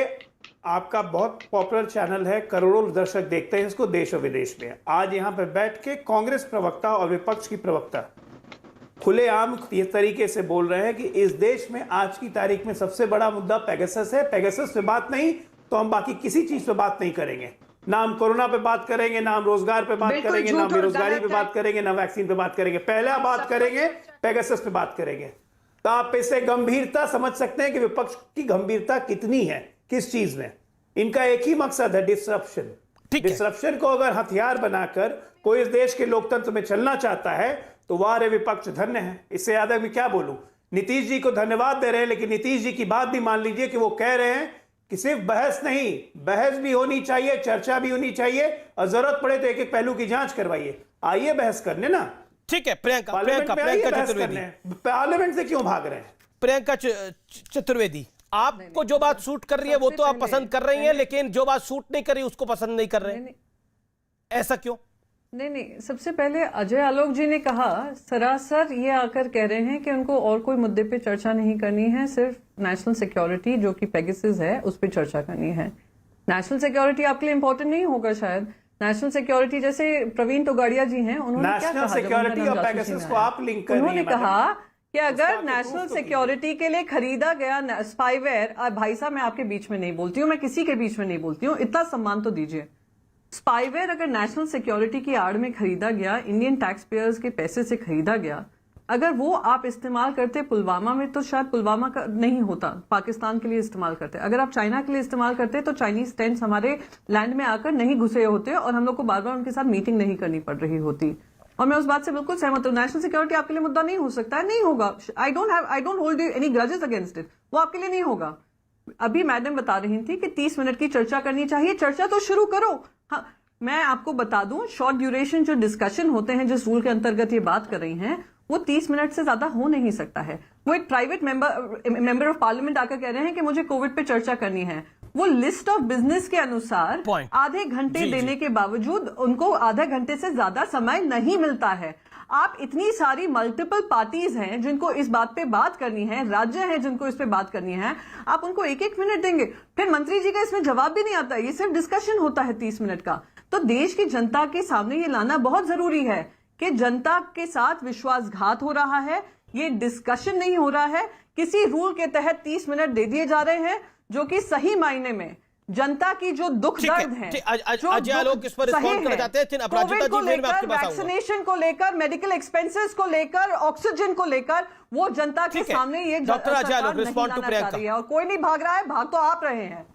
आपका बहुत पॉपुलर चैनल है, करोड़ों दर्शक देखते हैं इसको देश और विदेश में। आज यहाँ पे बैठ के कांग्रेस प्रवक्ता और विपक्ष की प्रवक्ता खुलेआम इस तरीके से बोल रहे हैं कि इस देश में आज की तारीख में सबसे बड़ा मुद्दा पेगासस है, पेगासस पे बात नहीं तो हम बाकी किसी चीज पे बात नहीं करेंगे। ना हम कोरोना पे बात करेंगे, ना हम रोजगार पे बात करेंगे, ना बेरोजगारी पे बात करेंगे, ना वैक्सीन पे बात करेंगे। पहले आप बात करेंगे पेगासस पे बात करेंगे। तो आप इससे गंभीरता समझ सकते हैं कि विपक्ष की गंभीरता कितनी है, किस चीज में। इनका एक ही मकसद है डिसरप्शन। डिसरप्शन को अगर हथियार बनाकर कोई इस देश के लोकतंत्र में चलना चाहता है तो वाह रे विपक्ष धन्य है। इससे ज्यादा मैं क्या बोलूं। नीतीश जी को धन्यवाद दे रहे हैं, लेकिन नीतीश जी की बात भी मान लीजिए कि वो कह रहे हैं कि सिर्फ बहस नहीं, बहस भी होनी चाहिए, चर्चा भी होनी चाहिए, और जरूरत पड़े तो एक एक पहलू की जांच करवाइए। आइए बहस करने ना। ठीक है प्रियंका चतुर्वेदी, पार्लियामेंट से क्यों भाग रहे हैं? प्रियंका चतुर्वेदी, आपको जो बात सूट कर रही है वो तो आप पसंद कर रही हैं, लेकिन जो बात सूट नहीं कर रही उसको पसंद नहीं कर रहे हैं, ऐसा क्यों? नहीं, सबसे पहले अजय आलोक जी ने कहा सरासर ये आकर कह रहे हैं कि उनको और कोई मुद्दे पे चर्चा नहीं करनी है, सिर्फ नेशनल सिक्योरिटी जो कि पेगासस है उस पर चर्चा करनी है। नेशनल सिक्योरिटी आपके लिए इंपॉर्टेंट नहीं होगा शायद। नेशनल सिक्योरिटी जैसे प्रवीण तोगाड़िया जी हैं, उन्होंने क्या कहा, उन्होंने कहा कि अगर नेशनल सिक्योरिटी के लिए खरीदा गया स्पाईवेयर, भाई साहब मैं आपके बीच में नहीं बोलती हूँ, मैं किसी के बीच में नहीं बोलती हूँ, इतना सम्मान तो दीजिए। स्पाईवेयर अगर नेशनल सिक्योरिटी की आड़ में खरीदा गया, इंडियन टैक्स पेयर्स के पैसे से खरीदा गया, अगर वो आप इस्तेमाल करते पुलवामा में तो शायद पुलवामा का नहीं होता, पाकिस्तान के लिए इस्तेमाल करते। अगर आप चाइना के लिए इस्तेमाल करते तो चाइनीज टेंट्स हमारे लैंड में आकर नहीं घुसे होते और हम लोग को बार बार उनके साथ मीटिंग नहीं करनी पड़ रही होती। और मैं उस बात से बिल्कुल सहमत हूँ, नेशनल सिक्योरिटी आपके लिए मुद्दा नहीं हो सकता है, नहीं होगा। I don't hold any grudges against it, वो आपके लिए नहीं होगा। अभी मैडम बता रही थी कि 30 मिनट की चर्चा करनी चाहिए, चर्चा तो शुरू करो। हाँ, मैं आपको बता दूं, शॉर्ट ड्यूरेशन जो डिस्कशन होते हैं जिस रूल के अंतर्गत ये बात कर रही हैं, वो 30 मिनट से ज्यादा हो नहीं सकता है। वो एक प्राइवेट मेंबर ऑफ पार्लियामेंट आकर कह रहे हैं कि मुझे कोविड पे चर्चा करनी है, वो लिस्ट ऑफ बिजनेस के अनुसार आधे घंटे देने के बावजूद उनको आधे घंटे से ज्यादा समय नहीं मिलता है। आप इतनी सारी मल्टीपल पार्टीज हैं जिनको इस बात पे बात करनी है, राज्य हैं जिनको इस पे बात करनी है, आप उनको 1-1 मिनट देंगे, फिर मंत्री जी का इसमें जवाब भी नहीं आता, ये सिर्फ डिस्कशन होता है 30 मिनट का। तो देश की जनता के सामने ये लाना बहुत जरूरी है कि जनता के साथ विश्वासघात हो रहा है, ये डिस्कशन नहीं हो रहा है, किसी रूल के तहत 30 मिनट दे दिए जा रहे हैं जो कि सही मायने में जनता की जो दुख दर्द है, अजय आलोक इस पर रिस्पॉन्ड करना चाहते हैं। अपराजिता जी, फिर मैं आपके पास आऊंगा। वैक्सीनेशन को लेकर, मेडिकल एक्सपेंसेस को लेकर, ऑक्सीजन को लेकर, वो जनता के सामने ये doctor Ajay Alok respond to Priyanka, और कोई नहीं भाग रहा है, भाग तो आप रहे हैं।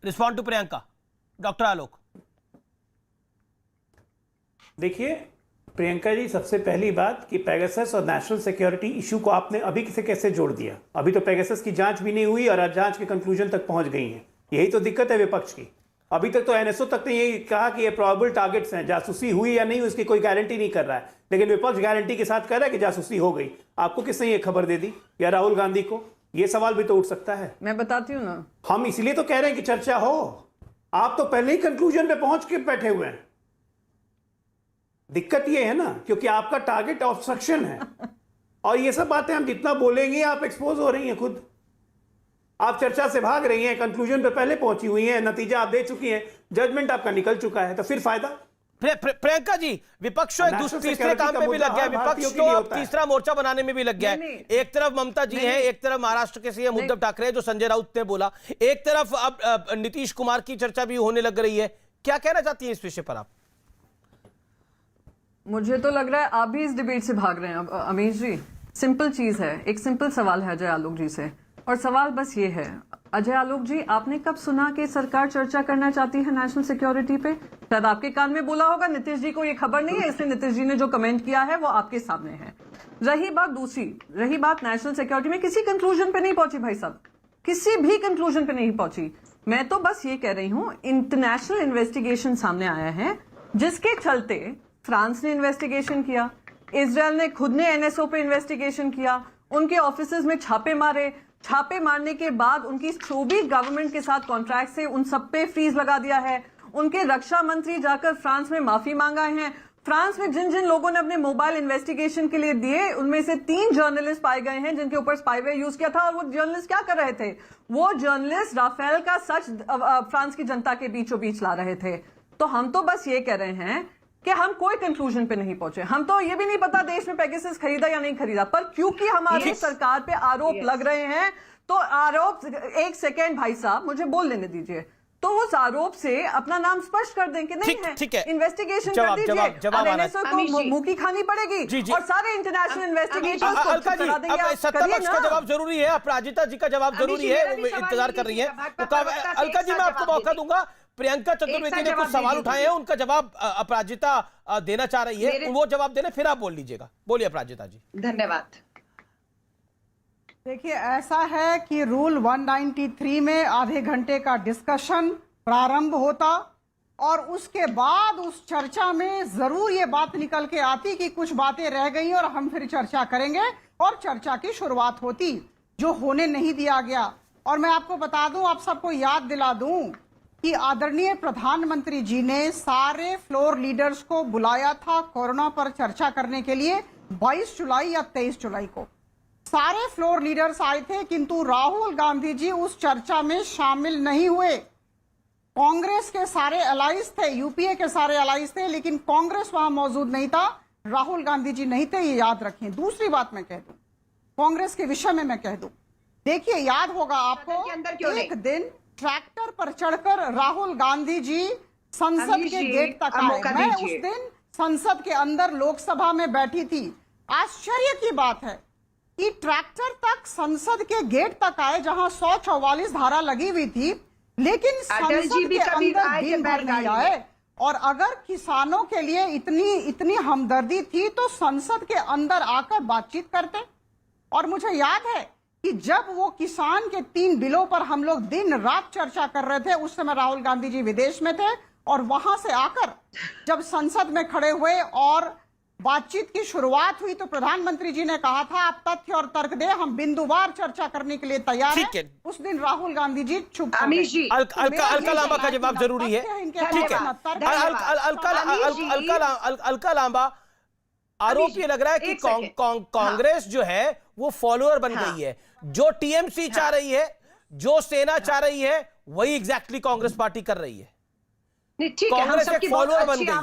रिस्पॉन्ड टू प्रियंका, डॉक्टर आलोक। देखिए प्रियंका जी, सबसे पहली बात कि पेगासस और नेशनल सिक्योरिटी इशू को आपने अभी से कैसे जोड़ दिया? अभी तो पेगासस की जांच भी नहीं हुई और अब जांच के कंक्लूजन तक पहुंच गई है। यही तो दिक्कत है विपक्ष की। अभी तक तो एनएसओ तक ने यही कहा कि ये प्रोबेबल टारगेट्स हैं, जासूसी हुई या नहीं उसकी कोई गारंटी नहीं कर रहा है, लेकिन विपक्ष गारंटी के साथ कह रहा है कि जासूसी हो गई। आपको किसने ये खबर दे दी, या राहुल गांधी को? ये सवाल भी तो उठ सकता है। मैं बताती हूँ ना, हम इसलिए तो कह रहे हैं कि चर्चा हो। आप तो पहले ही कंक्लूजन पे पहुंच के बैठे हुए हैं। दिक्कत ये है ना, क्योंकि आपका टारगेट ऑब्स्ट्रक्शन है और ये सब बातें हम जितना बोलेंगे आप एक्सपोज हो रही हैं खुद। आप चर्चा से भाग रही हैं, कंक्लूजन पे पहले पहुंची हुई हैं, नतीजा आप दे चुकी हैं, जजमेंट आपका निकल चुका है, तो फिर फायदा? प्रियंका जी, विपक्ष तीसरे काम में भी लग गया, विपक्ष तो अब तीसरा मोर्चा बनाने में भी लग गया है। एक तरफ ममता जी हैं, एक तरफ महाराष्ट्र के सीएम उद्धव ठाकरे जो संजय राउत ने बोला, एक तरफ अब नीतीश कुमार की चर्चा भी होने लग रही है। क्या कहना चाहती है इस विषय पर आप? मुझे तो लग रहा है आप भी इस डिबेट से भाग रहे हैं अमीश जी। सिंपल चीज है, एक सिंपल सवाल है अजय आलोक जी से, और सवाल बस ये है, अजय आलोक जी आपने कब सुना कि सरकार चर्चा करना चाहती है नेशनल सिक्योरिटी पे? शायद आपके कान में बोला होगा, नीतीश जी को ये खबर नहीं है, इसलिए नीतीश जी ने जो कमेंट किया है वो आपके सामने है। रही बात दूसरी, रही बात नेशनल सिक्योरिटी में किसी कंक्लूजन पे नहीं पहुंची भाई साहब, किसी भी कंक्लूजन पे नहीं पहुंची। मैं तो बस ये कह रही हूँ, इंटरनेशनल इन्वेस्टिगेशन सामने आया है जिसके चलते फ्रांस ने इन्वेस्टिगेशन किया, इजराइल ने खुद ने एनएसओ पे इन्वेस्टिगेशन किया, उनके ऑफिसेज में छापे मारे, छापे मारने के बाद उनकी 24 गवर्नमेंट के साथ कॉन्ट्रैक्ट से उन सब पे फ्रीज लगा दिया है। उनके रक्षा मंत्री जाकर फ्रांस में माफी मांगा है। फ्रांस में जिन जिन लोगों ने अपने मोबाइल इन्वेस्टिगेशन के लिए दिए, उनमें से 3 जर्नलिस्ट पाए गए हैं जिनके ऊपर स्पाईवेयर यूज किया था। और वो जर्नलिस्ट क्या कर रहे थे? वो जर्नलिस्ट राफेल का सच फ्रांस की जनता के बीचों बीच ला रहे थे। तो हम तो बस ये कह रहे हैं कि हम कोई कंक्लूजन पे नहीं पहुंचे। हम तो ये भी नहीं पता देश में पेगासस खरीदा या नहीं खरीदा, पर क्योंकि हमारी सरकार पे आरोप लग रहे हैं, तो आरोप, एक सेकेंड भाई साहब मुझे बोल लेने दीजिए, तो उस आरोप से अपना नाम स्पष्ट कर दें कि नहीं है, इन्वेस्टिगेशन कर दीजिए, और एनएसओ को मुंह की खानी पड़ेगी और सारे इंटरनेशनल इन्वेस्टिगेशंस को करा देंगे। सत्ता पक्ष का जवाब जरूरी है, अपराजिता जी का जवाब जरूरी है, इंतजार कर रही है। अलका जी, मैं आपको मौका दूंगा। प्रियंका चतुर्वेदी ने कुछ सवाल उठाए हैं, उनका जवाब अपराजिता देना चाह रही है, वो जवाब देने फिर आप बोल लीजिएगा। बोलिए अपराजिता जी। धन्यवाद। देखिए, ऐसा है कि रूल 193 में आधे घंटे का डिस्कशन प्रारंभ होता और उसके बाद उस चर्चा में जरूर ये बात निकल के आती कि कुछ बातें रह गई और हम फिर चर्चा करेंगे, और चर्चा की शुरुआत होती, जो होने नहीं दिया गया। और मैं आपको बता दूं, आप सबको याद दिला दूं कि आदरणीय प्रधानमंत्री जी ने सारे फ्लोर लीडर्स को बुलाया था कोरोना पर चर्चा करने के लिए 22 जुलाई या 23 जुलाई को। सारे फ्लोर लीडर्स आए थे, किंतु राहुल गांधी जी उस चर्चा में शामिल नहीं हुए। कांग्रेस के सारे अलाइज थे, यूपीए के सारे अलाइज थे, लेकिन कांग्रेस वहां मौजूद नहीं था, राहुल गांधी जी नहीं थे, ये याद रखें। दूसरी बात मैं कह दूं, कांग्रेस के विषय में मैं कह दूं, देखिए याद होगा आपको, एक दिन ट्रैक्टर पर चढ़कर राहुल गांधी जी संसद के गेट तक आए। मैं उस दिन संसद के अंदर लोकसभा में बैठी थी। आश्चर्य की बात है कि ट्रैक्टर तक संसद के गेट तक आए जहां 144 धारा लगी हुई थी, लेकिन संसद के अंदर दिन भर नहीं आए। और अगर किसानों के लिए इतनी हमदर्दी थी तो संसद के अंदर आकर बातचीत करते। और मुझे याद है कि जब वो किसान के 3 बिलों पर हम लोग दिन रात चर्चा कर रहे थे, उस समय राहुल गांधी जी विदेश में थे, और वहां से आकर जब संसद में खड़े हुए और बातचीत की शुरुआत हुई तो प्रधानमंत्री जी ने कहा था आप तथ्य और तर्क दे, हम बिंदुवार चर्चा करने के लिए तैयार हैं। उस दिन राहुल गांधी जी चुप हो गए। अलका लांबा का जवाब जरूरी है, ठीक है। अलका लांबा, आरोप ये लग रहा है कि कांग्रेस जो है वो फॉलोअर बन गई है। जो टीएमसी चाह रही है, जो सेना चाह रही है, वही एग्जैक्टली कांग्रेस पार्टी कर रही है। कांग्रेस एक फॉलोअर बन गई है।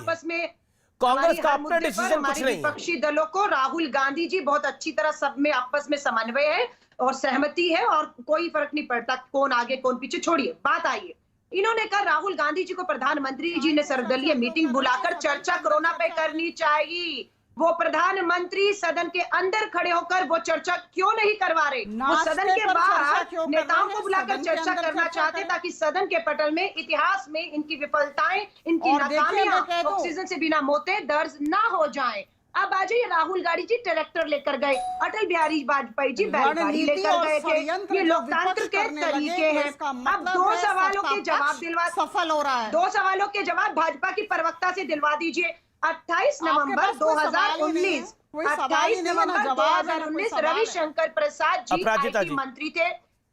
कांग्रेस का अपना डिसीजन कुछ नहीं है। विपक्षी दलों को राहुल गांधी जी बहुत अच्छी तरह सब में आपस में समन्वय है और सहमति है और कोई फर्क नहीं पड़ता कौन आगे कौन पीछे। छोड़िए बात, आइए इन्होंने कहा राहुल गांधी जी को प्रधानमंत्री जी ने सर्वदलीय मीटिंग बुलाकर चर्चा कोरोना पे करनी चाहिए। वो प्रधानमंत्री सदन के अंदर खड़े होकर वो चर्चा क्यों नहीं करवा रहे? वो सदन के बाहर नेताओं को बुलाकर चर्चा करना चाहते ताकि सदन के पटल में इतिहास में इनकी विफलताएं, इनकी नाकामियां ऑक्सीजन से बिना मौतें दर्ज ना हो जाएं। अब आ जाइए, राहुल गांधी जी ट्रैक्टर लेकर गए, अटल बिहारी वाजपेयी जी बैलगाड़ी लेकर गए थे। ये लोकतंत्र के तरीके हैं। अब 2 सवालों के जवाब दिलवा, सफल हो रहा है। 2 सवालों के जवाब भाजपा की प्रवक्ता से दिलवा दीजिए। 28 नवंबर 2019 रविशंकर प्रसाद जी आईटी मंत्री थे।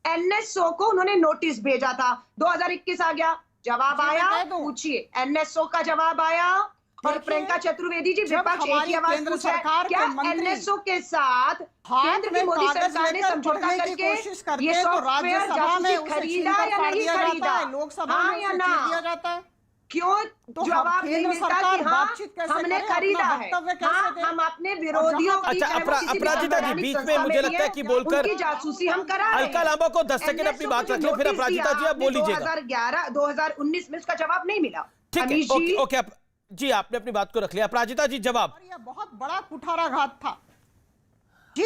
एनएसओ को उन्होंने नोटिस भेजा था। 2021 आ गया, जवाब आया, पूछिए एनएसओ का जवाब आया। और प्रियंका चतुर्वेदी जी विपक्ष एक ही आवाज पूछा है, क्या एनएसओ के साथ केंद्र की मोदी सरकार ने समझौता करके ये सॉफ्टवेयर जासूसी खरीदा या नहीं खरीदा? लोकसभा में या ना? क्यों जवाब नहीं मिलता कि हाँ हमने खरीदा है, हाँ हम अपने विरोधियों की अपराजिता जी बीच में मुझे लगता है कि बोलकर उनकी जासूसी हम करा रहे हैं। अलका लांबा को 10 सेकंड अपनी बात रख लो, फिर अपराजिता जी आप बोल लीजिएगा। 2011-2019 में इसका जवाब नहीं मिला। ठीक है, ओके जी, आपने अपनी बात को रख लिया। अपराजिता जी जवाब। यह बहुत बड़ा कुठाराघात था जी।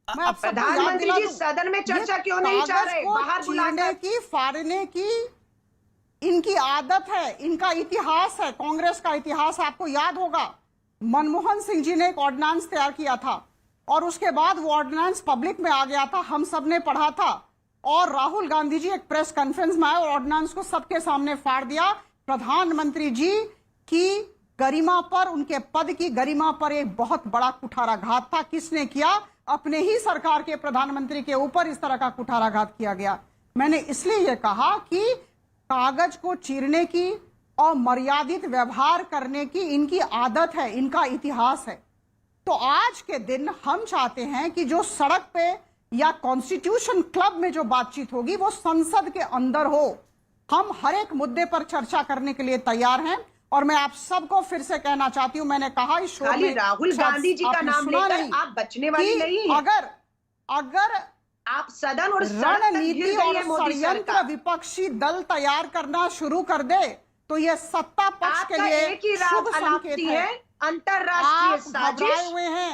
प्रधानमंत्री जी सदन में चर्चा क्यों नहीं चाह रहे? बाहर बुलाने की, फाड़ने की इनकी आदत है, इनका इतिहास है, कांग्रेस का इतिहास आपको याद होगा। मनमोहन सिंह जी ने एक ऑर्डिनेंस तैयार किया था और उसके बाद वो ऑर्डिनेंस पब्लिक में आ गया था, हम सब ने पढ़ा था। और राहुल गांधी जी एक प्रेस कॉन्फ्रेंस में आए और ऑर्डिनेंस को सबके सामने फाड़ दिया। प्रधानमंत्री जी की गरिमा पर, उनके पद की गरिमा पर एक बहुत बड़ा कुठाराघात था। किसने किया? अपने ही सरकार के प्रधानमंत्री के ऊपर इस तरह का कुठाराघात किया गया। मैंने इसलिए यह कहा कि कागज को चीरने की और मर्यादित व्यवहार करने की इनकी आदत है, इनका इतिहास है। तो आज के दिन हम चाहते हैं कि जो सड़क पे या कॉन्स्टिट्यूशन क्लब में जो बातचीत होगी वो संसद के अंदर हो। हम हर एक मुद्दे पर चर्चा करने के लिए तैयार हैं। और मैं आप सबको फिर से कहना चाहती हूं, मैंने कहा इस शो में राहुल गांधी जी का नाम लेकर आप बचने वाली नहीं है। अगर आप सदन और रणनीति और षड्यंत्र विपक्षी दल तैयार करना शुरू कर दे तो यह सत्ता पक्ष के लिए शुभ संकेत है। अंतरराष्ट्रीय साजिश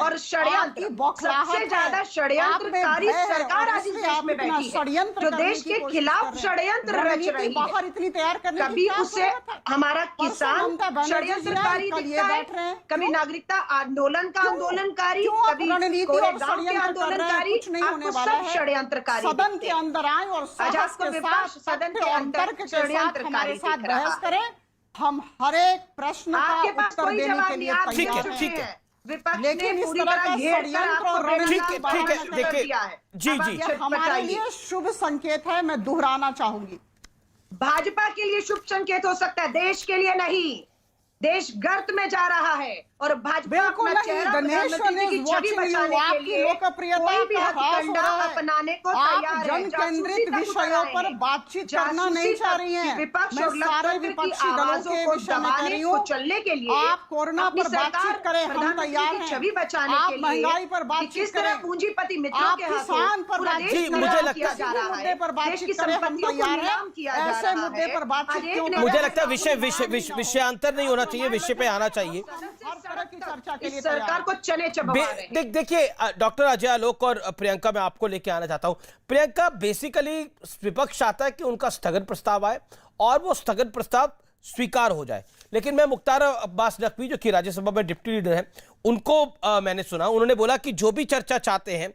और षड्यंत्र, सबसे ज्यादा षड्यंत्रकारी सरकार आज इस देश में बैठी है जो देश के खिलाफ षड्यंत्र रच रही है। बाहर इतनी तैयार करने कभी उसे हमारा किसान षड्यंत्रकारी दिखता है, कभी नागरिकता आंदोलन का आंदोलनकारी, कभी कोरेगांव के आंदोलनकारी, आपको सब षड्यंत्रकारी। सदन के अंदर आए और साहस के साथ सदन के अंदर हमारे साथ बहस करें। हम हर एक प्रश्न का उत्तर देने के लिए तैयार हैं। ठीक है, लेकिन इस तरह का षड्यंत्र और रणनीति जी हमारे लिए शुभ संकेत है। मैं दोहराना चाहूंगी, भाजपा के लिए शुभ संकेत हो सकता है, देश के लिए नहीं। देश गर्त में जा रहा है और भाजपा अपना चेहरा प्रधानमंत्री की छवि बचाने के लिए कोई भी हथकंडा अपनाने को तैयार है। जन केंद्रित विषयों पर बातचीत करना नहीं चाह रही हैं। विपक्ष और लोकतंत्र की आवाजों को दबाने को चलने के लिए आप कोरोना पर बातचीत करें, हम तैयार हैं। छवि बचाने के लिए महंगाई पर बातचीत करें, पूंजीपति मित्रों के किसान पर मुझे लगता है मुद्दे पर बातचीत करें, हम तैयार हैं। ऐसे मुद्दे पर बातचीत क्यों? मुझे लगता है विषयांतर नहीं होना चाहिए, विषय पे आना चाहिए। हर तरह की चर्चा के लिए इस सरकार को चने चबा रहे हैं। देखिए डॉक्टर अजय आलोक और प्रियंका, मैं आपको लेके आना चाहता हूं। प्रियंका, बेसिकली विपक्ष चाहता है कि उनका स्थगन प्रस्ताव आए और वो स्थगन प्रस्ताव स्वीकार हो जाए, लेकिन मैं मुख्तार अब्बास नकवी जो कि राज्यसभा में डिप्टी लीडर हैं, उनको मैंने सुना, उन्होंने बोला कि जो भी चर्चा चाहते हैं,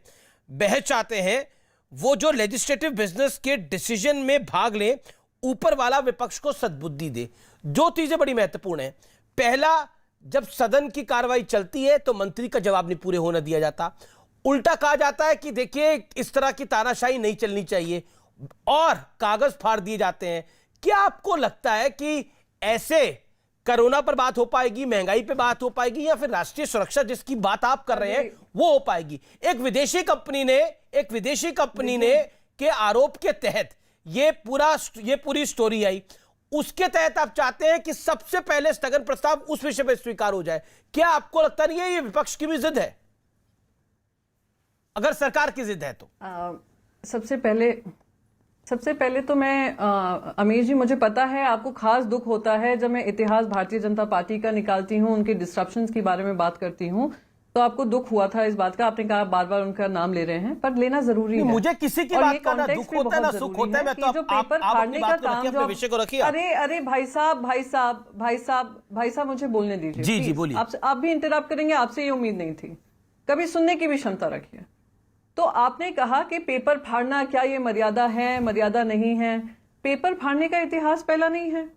बहस चाहते हैं, वो जो लेजिस्लेटिव बिजनेस के डिसीजन में भाग लें, ऊपर वाला विपक्ष को सद्बुद्धि दे। दो चीजें बड़ी महत्वपूर्ण हैं। पहला, जब सदन की कार्रवाई चलती है तो मंत्री का जवाब नहीं पूरे होने दिया जाता। उल्टा कहा जाता है कि देखिए इस तरह की तानाशाही नहीं चलनी चाहिए और कागज फाड़ दिए जाते हैं। क्या आपको लगता है कि ऐसे कोरोना पर बात हो पाएगी, महंगाई पे बात हो पाएगी, या फिर राष्ट्रीय सुरक्षा जिसकी बात आप कर रहे हैं वो हो पाएगी? एक विदेशी कंपनी ने के आरोप के तहत ये पूरी स्टोरी आई, उसके तहत आप चाहते हैं कि सबसे पहले स्थगन प्रस्ताव उस विषय पर स्वीकार हो जाए। क्या आपको लगता नहीं है ये विपक्ष की भी जिद है, अगर सरकार की जिद है तो? सबसे पहले तो मैं अमीर जी, मुझे पता है आपको खास दुख होता है जब मैं इतिहास भारतीय जनता पार्टी का निकालती हूं, उनके डिस्ट्रप्शंस के बारे में बात करती हूं, तो आपको दुख हुआ था इस बात का। आपने कहा बार बार उनका नाम ले रहे हैं, पर लेना जरूरी है। मुझे किसी की बात का ना दुख होता है ना सुख होता है। मैं तो जो पेपर फाड़ने का काम, जो विषय को रखिए। अरे भाई साहब मुझे बोलने दीजिए। जी बोलिए। आप भी इंटरप्ट करेंगे, आपसे ये उम्मीद नहीं थी। कभी सुनने की भी क्षमता रखिए। तो आपने कहा कि पेपर फाड़ना, क्या ये मर्यादा है, मर्यादा नहीं है? पेपर फाड़ने का इतिहास पहला नहीं है,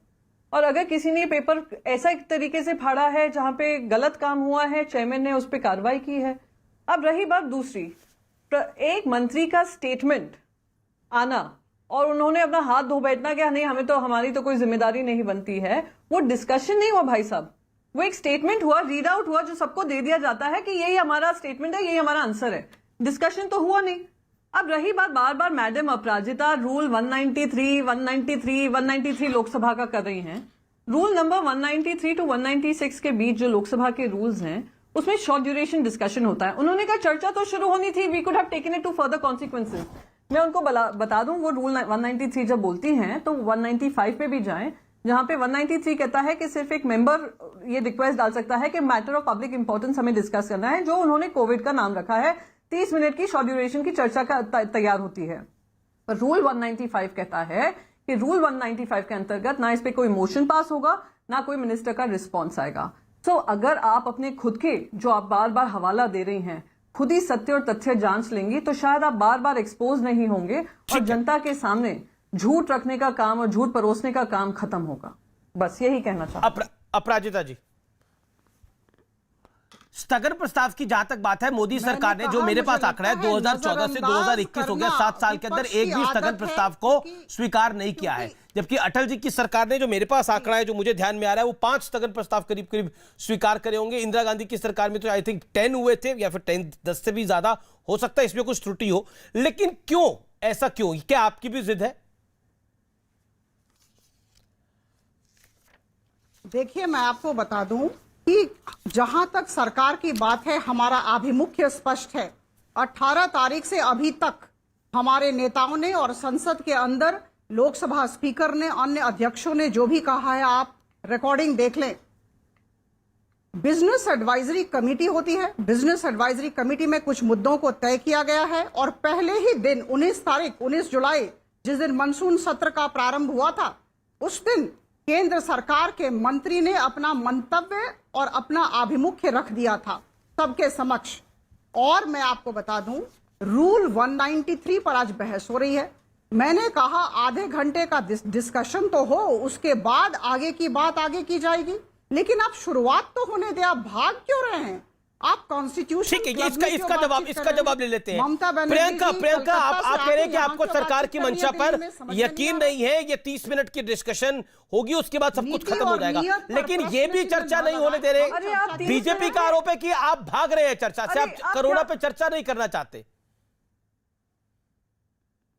और अगर किसी ने पेपर ऐसा एक तरीके से फाड़ा है जहां पे गलत काम हुआ है, चेयरमैन ने उस पर कार्रवाई की है। अब रही बात दूसरी, एक मंत्री का स्टेटमेंट आना और उन्होंने अपना हाथ धो बैठना कि नहीं, हमें तो, हमारी तो कोई जिम्मेदारी नहीं बनती है, वो डिस्कशन नहीं हुआ भाई साहब। वो एक स्टेटमेंट हुआ, रीड आउट हुआ, जो सबको दे दिया जाता है कि यही हमारा स्टेटमेंट है, यही हमारा आंसर है। डिस्कशन तो हुआ नहीं। अब रही बात, बार बार मैडम अपराजिता रूल 193 लोकसभा का कर रही हैं। रूल नंबर 193 टू 196 के बीच जो लोकसभा के रूल्स हैं, उसमें शॉर्ट ड्यूरेशन डिस्कशन होता है। उन्होंने कहा चर्चा तो शुरू होनी थी, we could have taken it to further consequences. मैं उनको बता दूं, वो रूल 193 जब बोलती हैं तो 195 पे भी जाएं, जहां पे 193 कहता है कि सिर्फ एक मेंबर ये रिक्वेस्ट डाल सकता है कि मैटर ऑफ पब्लिक इंपॉर्टेंस हमें डिस्कस करना है, जो उन्होंने कोविड का नाम रखा है। 30 मिनट की शॉर्ट ड्यूरेशन की चर्चा का तैयार होती है। पर रूल 195 कहता है कि रूल 195 के अंतर्गत ना इस पे कोई मोशन पास होगा, ना कोई मिनिस्टर का रिस्पॉन्स आएगा। सो अगर आप अपने खुद के, जो आप बार बार हवाला दे रही हैं, खुद ही सत्य और तथ्य जांच लेंगी तो शायद आप बार बार एक्सपोज नहीं होंगे और जनता के सामने झूठ रखने का काम और झूठ परोसने का काम खत्म होगा। बस यही कहना चाहता। अपराजिता जी, स्थगन प्रस्ताव की जहां तक बात है, मोदी सरकार ने, जो मेरे पास आंकड़ा है, 2014 से 2021 हो गया, 7 साल के अंदर एक भी स्थगन प्रस्ताव को स्वीकार नहीं किया है। जबकि अटल जी की सरकार ने, जो मेरे पास आंकड़ा है, जो मुझे ध्यान में आ रहा है, वो 5 स्थगन प्रस्ताव करीब करीब स्वीकार करे होंगे। इंदिरा गांधी की सरकार में तो आई थिंक 10 हुए थे, या फिर 10 से भी ज्यादा हो सकता है, इसमें कुछ त्रुटि हो। लेकिन क्यों, ऐसा क्यों? क्या आपकी भी जिद है? देखिए, मैं आपको बता दूं कि जहां तक सरकार की बात है, हमारा आभिमुख्य स्पष्ट है। 18 तारीख से अभी तक हमारे नेताओं ने और संसद के अंदर लोकसभा स्पीकर ने, अन्य अध्यक्षों ने जो भी कहा है, आप रिकॉर्डिंग देख लें। बिजनेस एडवाइजरी कमेटी होती है, बिजनेस एडवाइजरी कमेटी में कुछ मुद्दों को तय किया गया है, और पहले ही दिन 19 जुलाई, जिस दिन मानसून सत्र का प्रारंभ हुआ था, उस दिन केंद्र सरकार के मंत्री ने अपना मंतव्य और अपना आभिमुख्य रख दिया था सबके समक्ष। और मैं आपको बता दूं, रूल 193 पर आज बहस हो रही है। मैंने कहा आधे घंटे का डिस्कशन तो हो, उसके बाद आगे की बात आगे की जाएगी। लेकिन आप शुरुआत तो होने दे, आप भाग क्यों रहे हैं? आप कॉन्स्टिट्यूशन, ठीक है, इसका जवाब ले लेते हैं। प्रियंका, आप कह रहे हैं कि आपको सरकार की मंशा पर यकीन नहीं है, ये 30 मिनट की डिस्कशन होगी, उसके बाद सब कुछ खत्म हो जाएगा। लेकिन ये भी चर्चा नहीं होने दे रहे। बीजेपी का आरोप है कि आप भाग रहे हैं चर्चा से, आप कोरोना पे चर्चा नहीं करना चाहते।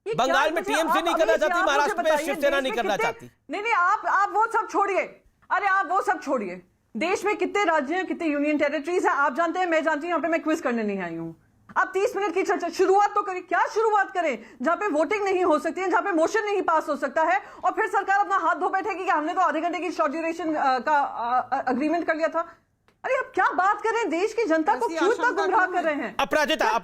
बंगाल में टीएमसी नहीं करना चाहती, महाराष्ट्र में शिवसेना नहीं करना चाहती। नहीं, आप वो सब छोड़िए। अरे आप वो सब छोड़िए। देश में कितने राज्य हैं, कितने यूनियन टेरिटरीज हैं, आप जानते हैं, मैं जानती हूं। यहाँ पे मैं क्विज करने नहीं आई हूं। आप 30 मिनट की चर्चा शुरुआत तो करें। क्या शुरुआत करें जहां पे वोटिंग नहीं हो सकती है, जहां पे मोशन नहीं पास हो सकता है, और फिर सरकार अपना हाथ धो बैठेगी कि हमने तो आधे घंटे की शॉर्ट ड्यूरेशन का अग्रीमेंट कर लिया था। अरे आप क्या बात कर रहे हैं, देश की जनता को क्यों इतना गुमराह कर रहे हैं? अपराजिता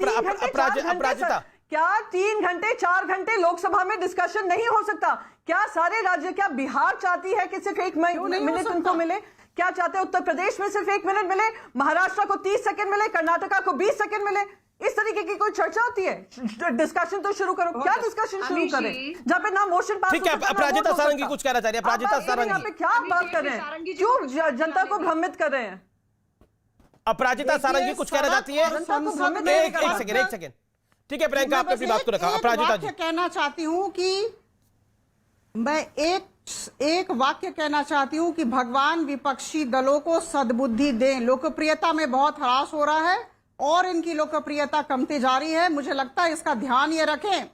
क्या 3 घंटे 4 घंटे लोकसभा में डिस्कशन नहीं हो सकता? क्या सारे राज्य, क्या बिहार चाहती है कि सिर्फ 1 मिनट उनको मिले? क्या चाहते हैं उत्तर प्रदेश में सिर्फ 1 मिनट मिले, महाराष्ट्र को 30 सेकंड मिले, कर्नाटका को 20 सेकंड मिले? इस तरीके की कोई चर्चा होती है? डिस्कशन तो शुरू करो। क्या डिस्कशन शुरू करें जहां पे ना मोशन पास? ठीक है, अपराजिता सारंगी कुछ कहना चाह रही है। अपराजिता सारंगी यहाँ पे क्या बात कर रहे हैं, क्यों जनता को भ्रमित कर रहे हैं? अपराजिता सारंगी कुछ कहना चाहती है? एक सेकेंड। ठीक है प्रियंका, आपने अपनी बात को रखा। अपराजिता जी, कहना चाहती हूं कि मैं एक वाक्य कहना चाहती हूं कि भगवान विपक्षी दलों को सद्बुद्धि दें। लोकप्रियता में बहुत ह्रास हो रहा है और इनकी लोकप्रियता कमती जा रही है। मुझे लगता है इसका ध्यान ये रखें,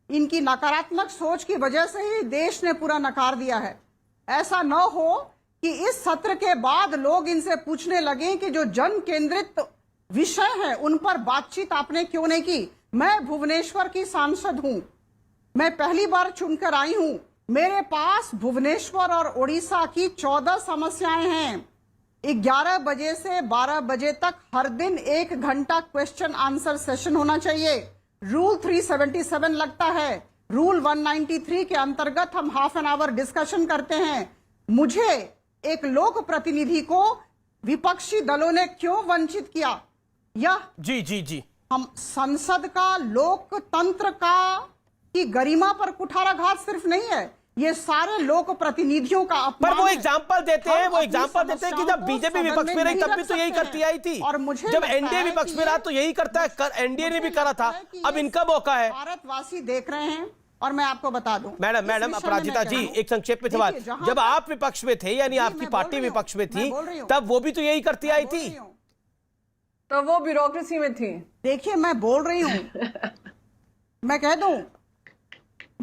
इनकी नकारात्मक सोच की वजह से ही देश ने पूरा नकार दिया है। ऐसा न हो कि इस सत्र के बाद लोग इनसे पूछने लगे कि जो जन केंद्रित विषय है उन पर बातचीत आपने क्यों नहीं की। मैं भुवनेश्वर की सांसद हूं, मैं पहली बार चुनकर आई हूं। मेरे पास भुवनेश्वर और उड़ीसा की 14 समस्याएं हैं। 11 बजे से 12 बजे तक हर दिन 1 घंटा क्वेश्चन आंसर सेशन होना चाहिए। रूल 377 लगता है, रूल 193 के अंतर्गत हम हाफ एन आवर डिस्कशन करते हैं। मुझे एक लोक प्रतिनिधि को विपक्षी दलों ने क्यों वंचित किया? यह जी हम संसद का, लोकतंत्र का की गरिमा पर कुठाराघात सिर्फ नहीं है, ये सारे लोक प्रतिनिधियों का अपमान। पर वो एग्जाम्पल देते हैं कि जब बीजेपी विपक्ष में रही तब भी तो यही करती आई थी, और मुझे जब एनडीए विपक्ष में रहा तो यही करता है। एनडीए ने भी करा था, अब इनका मौका है। भारतवासी देख रहे हैं और मैं आपको बता दूं। मैडम अपराजिता जी, एक संक्षेप में सवाल, जब आप विपक्ष में थे यानी आपकी पार्टी विपक्ष में थी, तब वो भी तो यही करती आई थी, तो वो ब्यूरोक्रेसी में थी। देखिए मैं बोल रही हूं, मैं कह दूं,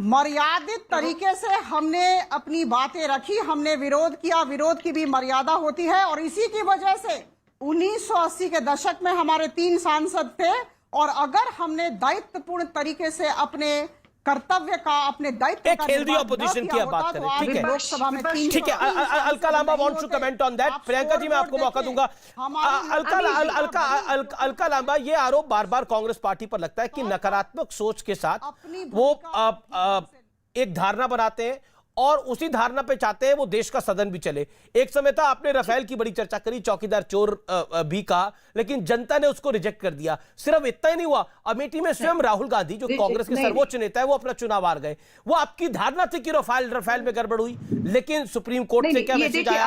मर्यादित तरीके से हमने अपनी बातें रखी, हमने विरोध किया। विरोध की भी मर्यादा होती है और इसी की वजह से 1980 के दशक में हमारे 3 सांसद थे, और अगर हमने दायित्वपूर्ण तरीके से अपने कर्तव्य का, अपने दायित्व का हेल्दी ऑपोजिशन की आप बात करें, ठीक है लोकसभा में ठीक है। Alka Lamba wants to comment on that. Priyanka ji, मैं आपको मौका दूंगा। अलका लांबा, ये आरोप बार बार कांग्रेस पार्टी पर लगता है कि नकारात्मक सोच के साथ वो एक धारणा बनाते हैं और उसी धारणा पे चाहते हैं वो देश का सदन भी चले। एक समय था, आपने राफेल की बड़ी चर्चा करी, चौकीदार चोर भी कहा, लेकिन जनता ने उसको रिजेक्ट कर दिया। सिर्फ इतना ही नहीं हुआ, अमेठी में स्वयं राहुल गांधी जो कांग्रेस के सर्वोच्च नेता है वो अपना चुनाव हार गए। वो आपकी धारणा थी कि राफेल में गड़बड़ हुई, लेकिन सुप्रीम कोर्ट से क्या मैसेज आया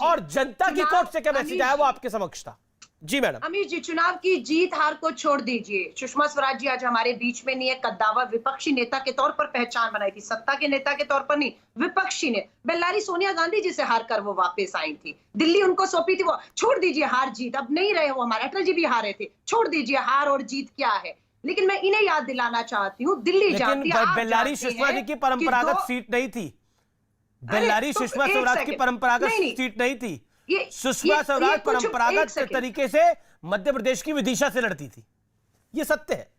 और जनता की कोर्ट से क्या मैसेज आया वो आपके समक्ष था। जी मैडम। अमीर जी, चुनाव की जीत हार को छोड़ दीजिए, सुषमा स्वराज जी आज हमारे बीच में नहीं है। कद्दावर विपक्षी नेता के तौर पर पहचान बनाई थी, सत्ता के नेता के तौर पर नहीं, विपक्षी ने। बेल्लारी सोनिया गांधी जी से हार कर वो वापस आई थी, दिल्ली उनको सौंपी थी। वो छोड़ दीजिए हार जीत, अब नहीं रहे वो हमारे। अटल जी भी हारे थे, छोड़ दीजिए हार और जीत क्या है। लेकिन मैं इन्हें याद दिलाना चाहती हूँ, दिल्ली जाती है। बेल्लारी सुषमा जी की परंपरागत सीट नहीं थी, बेल्लारी सुषमा स्वराज की परंपरागत सीट नहीं थी। सुषमा स्वराज परंपरागत तरीके से मध्य प्रदेश की विदिशा से लड़ती थी, ये सत्य है।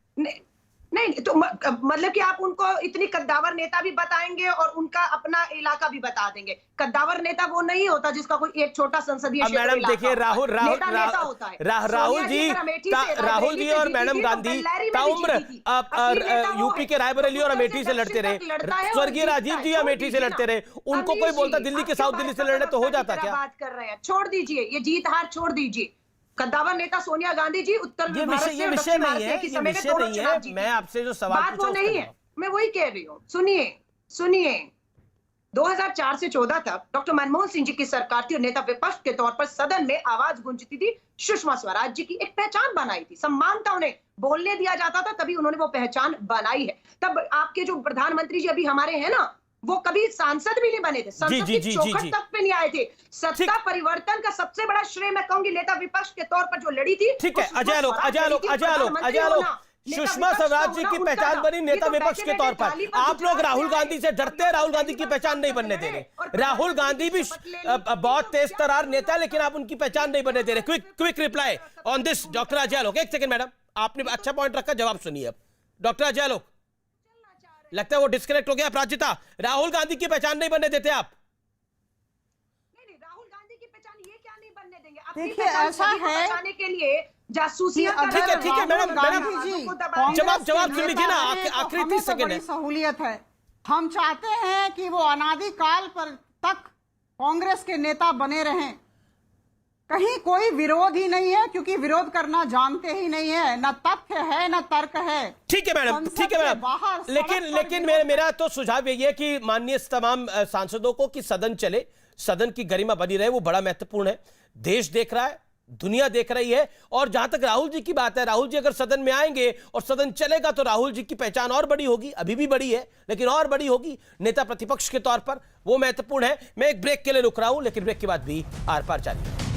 नहीं तो मतलब कि आप उनको इतनी कद्दावर नेता भी बताएंगे और उनका अपना इलाका भी बता देंगे। कद्दावर नेता वो नहीं होता जिसका कोई एक छोटा संसदीय क्षेत्र मैडम देखिए, राहुल जी और मैडम गांधी ताउम्र यूपी के रायबरेली और अमेठी से लड़ते रहे। स्वर्गीय राजीव जी अमेठी से लड़ते रहे, उनको कोई बोलता दिल्ली के साउथ दिल्ली से लड़ने तो हो जाता क्या? बात कर रहे हैं, छोड़ दीजिए ये जीत हार, छोड़ दीजिए। कद्दावर नेता सोनिया गांधी जी उत्तर ये विषय नहीं है। मैं आपसे जो सवाल बात वो नहीं है, मैं वही कह रही हूँ। सुनिए 2004 से 14 तक डॉक्टर मनमोहन सिंह जी की सरकार थी और नेता विपक्ष के तौर पर सदन में आवाज गूंजती थी। सुषमा स्वराज जी की एक पहचान बनाई थी, सम्मान था, उन्हें बोलने दिया जाता था, तभी उन्होंने वो पहचान बनाई है। तब आपके जो प्रधानमंत्री जी अभी हमारे हैं ना, वो कभी सांसद भी नहीं बने थे, संसद की चौखट तक पे नहीं आए थे। सत्ता परिवर्तन का सबसे बड़ा श्रेय मैं कहूंगी नेता विपक्ष के तौर पर जो लड़ी थी। ठीक है, अजय आलोक सुषमा स्वराज जी की पहचान बनी नेता विपक्ष के तौर पर। आप लोग राहुल गांधी से डरते हैं, राहुल गांधी की पहचान नहीं बनने दे रहे। राहुल गांधी भी बहुत तेज तरार नेता, लेकिन आप उनकी पहचान नहीं बनने दे रहे। Quick reply on this doctor Ajay Alok. एक सेकंड मैडम, आपने अच्छा पॉइंट रखा, जवाब सुनिए अब। डॉक्टर अजय आलोक, लगता है वो डिस्कनेक्ट हो गया। अपराजिता, राहुल गांधी की पहचान नहीं बनने देते आप? नहीं, राहुल गांधी की पहचान ये क्या नहीं बनने देंगे? देखिए, ऐसा है बचाने के लिए जासूसी ठीक है मैडम, जवाब सुन लीजिए ना, आखिरी 30 सेकंड है। सहूलियत है। हम चाहते हैं कि वो अनादिकाल पर तक कांग्रेस के नेता बने रहें, कहीं कोई विरोध ही नहीं है, क्योंकि विरोध करना जानते ही नहीं है, न तथ्य है न तर्क है। ठीक है मैडम, ठीक है मैडम, लेकिन मेरा तो सुझाव यही है कि माननीय तमाम सांसदों को कि सदन चले, सदन की गरिमा बनी रहे, वो बड़ा महत्वपूर्ण है। देश देख रहा है, दुनिया देख रही है, और जहां तक राहुल जी की बात है, राहुल जी अगर सदन में आएंगे और सदन चलेगा तो राहुल जी की पहचान और बड़ी होगी, अभी भी बड़ी है लेकिन और बड़ी होगी नेता प्रतिपक्ष के तौर पर, वो महत्वपूर्ण है। मैं एक ब्रेक के लिए रुक रहा हूं, लेकिन ब्रेक के बाद भी आर पार जारी है।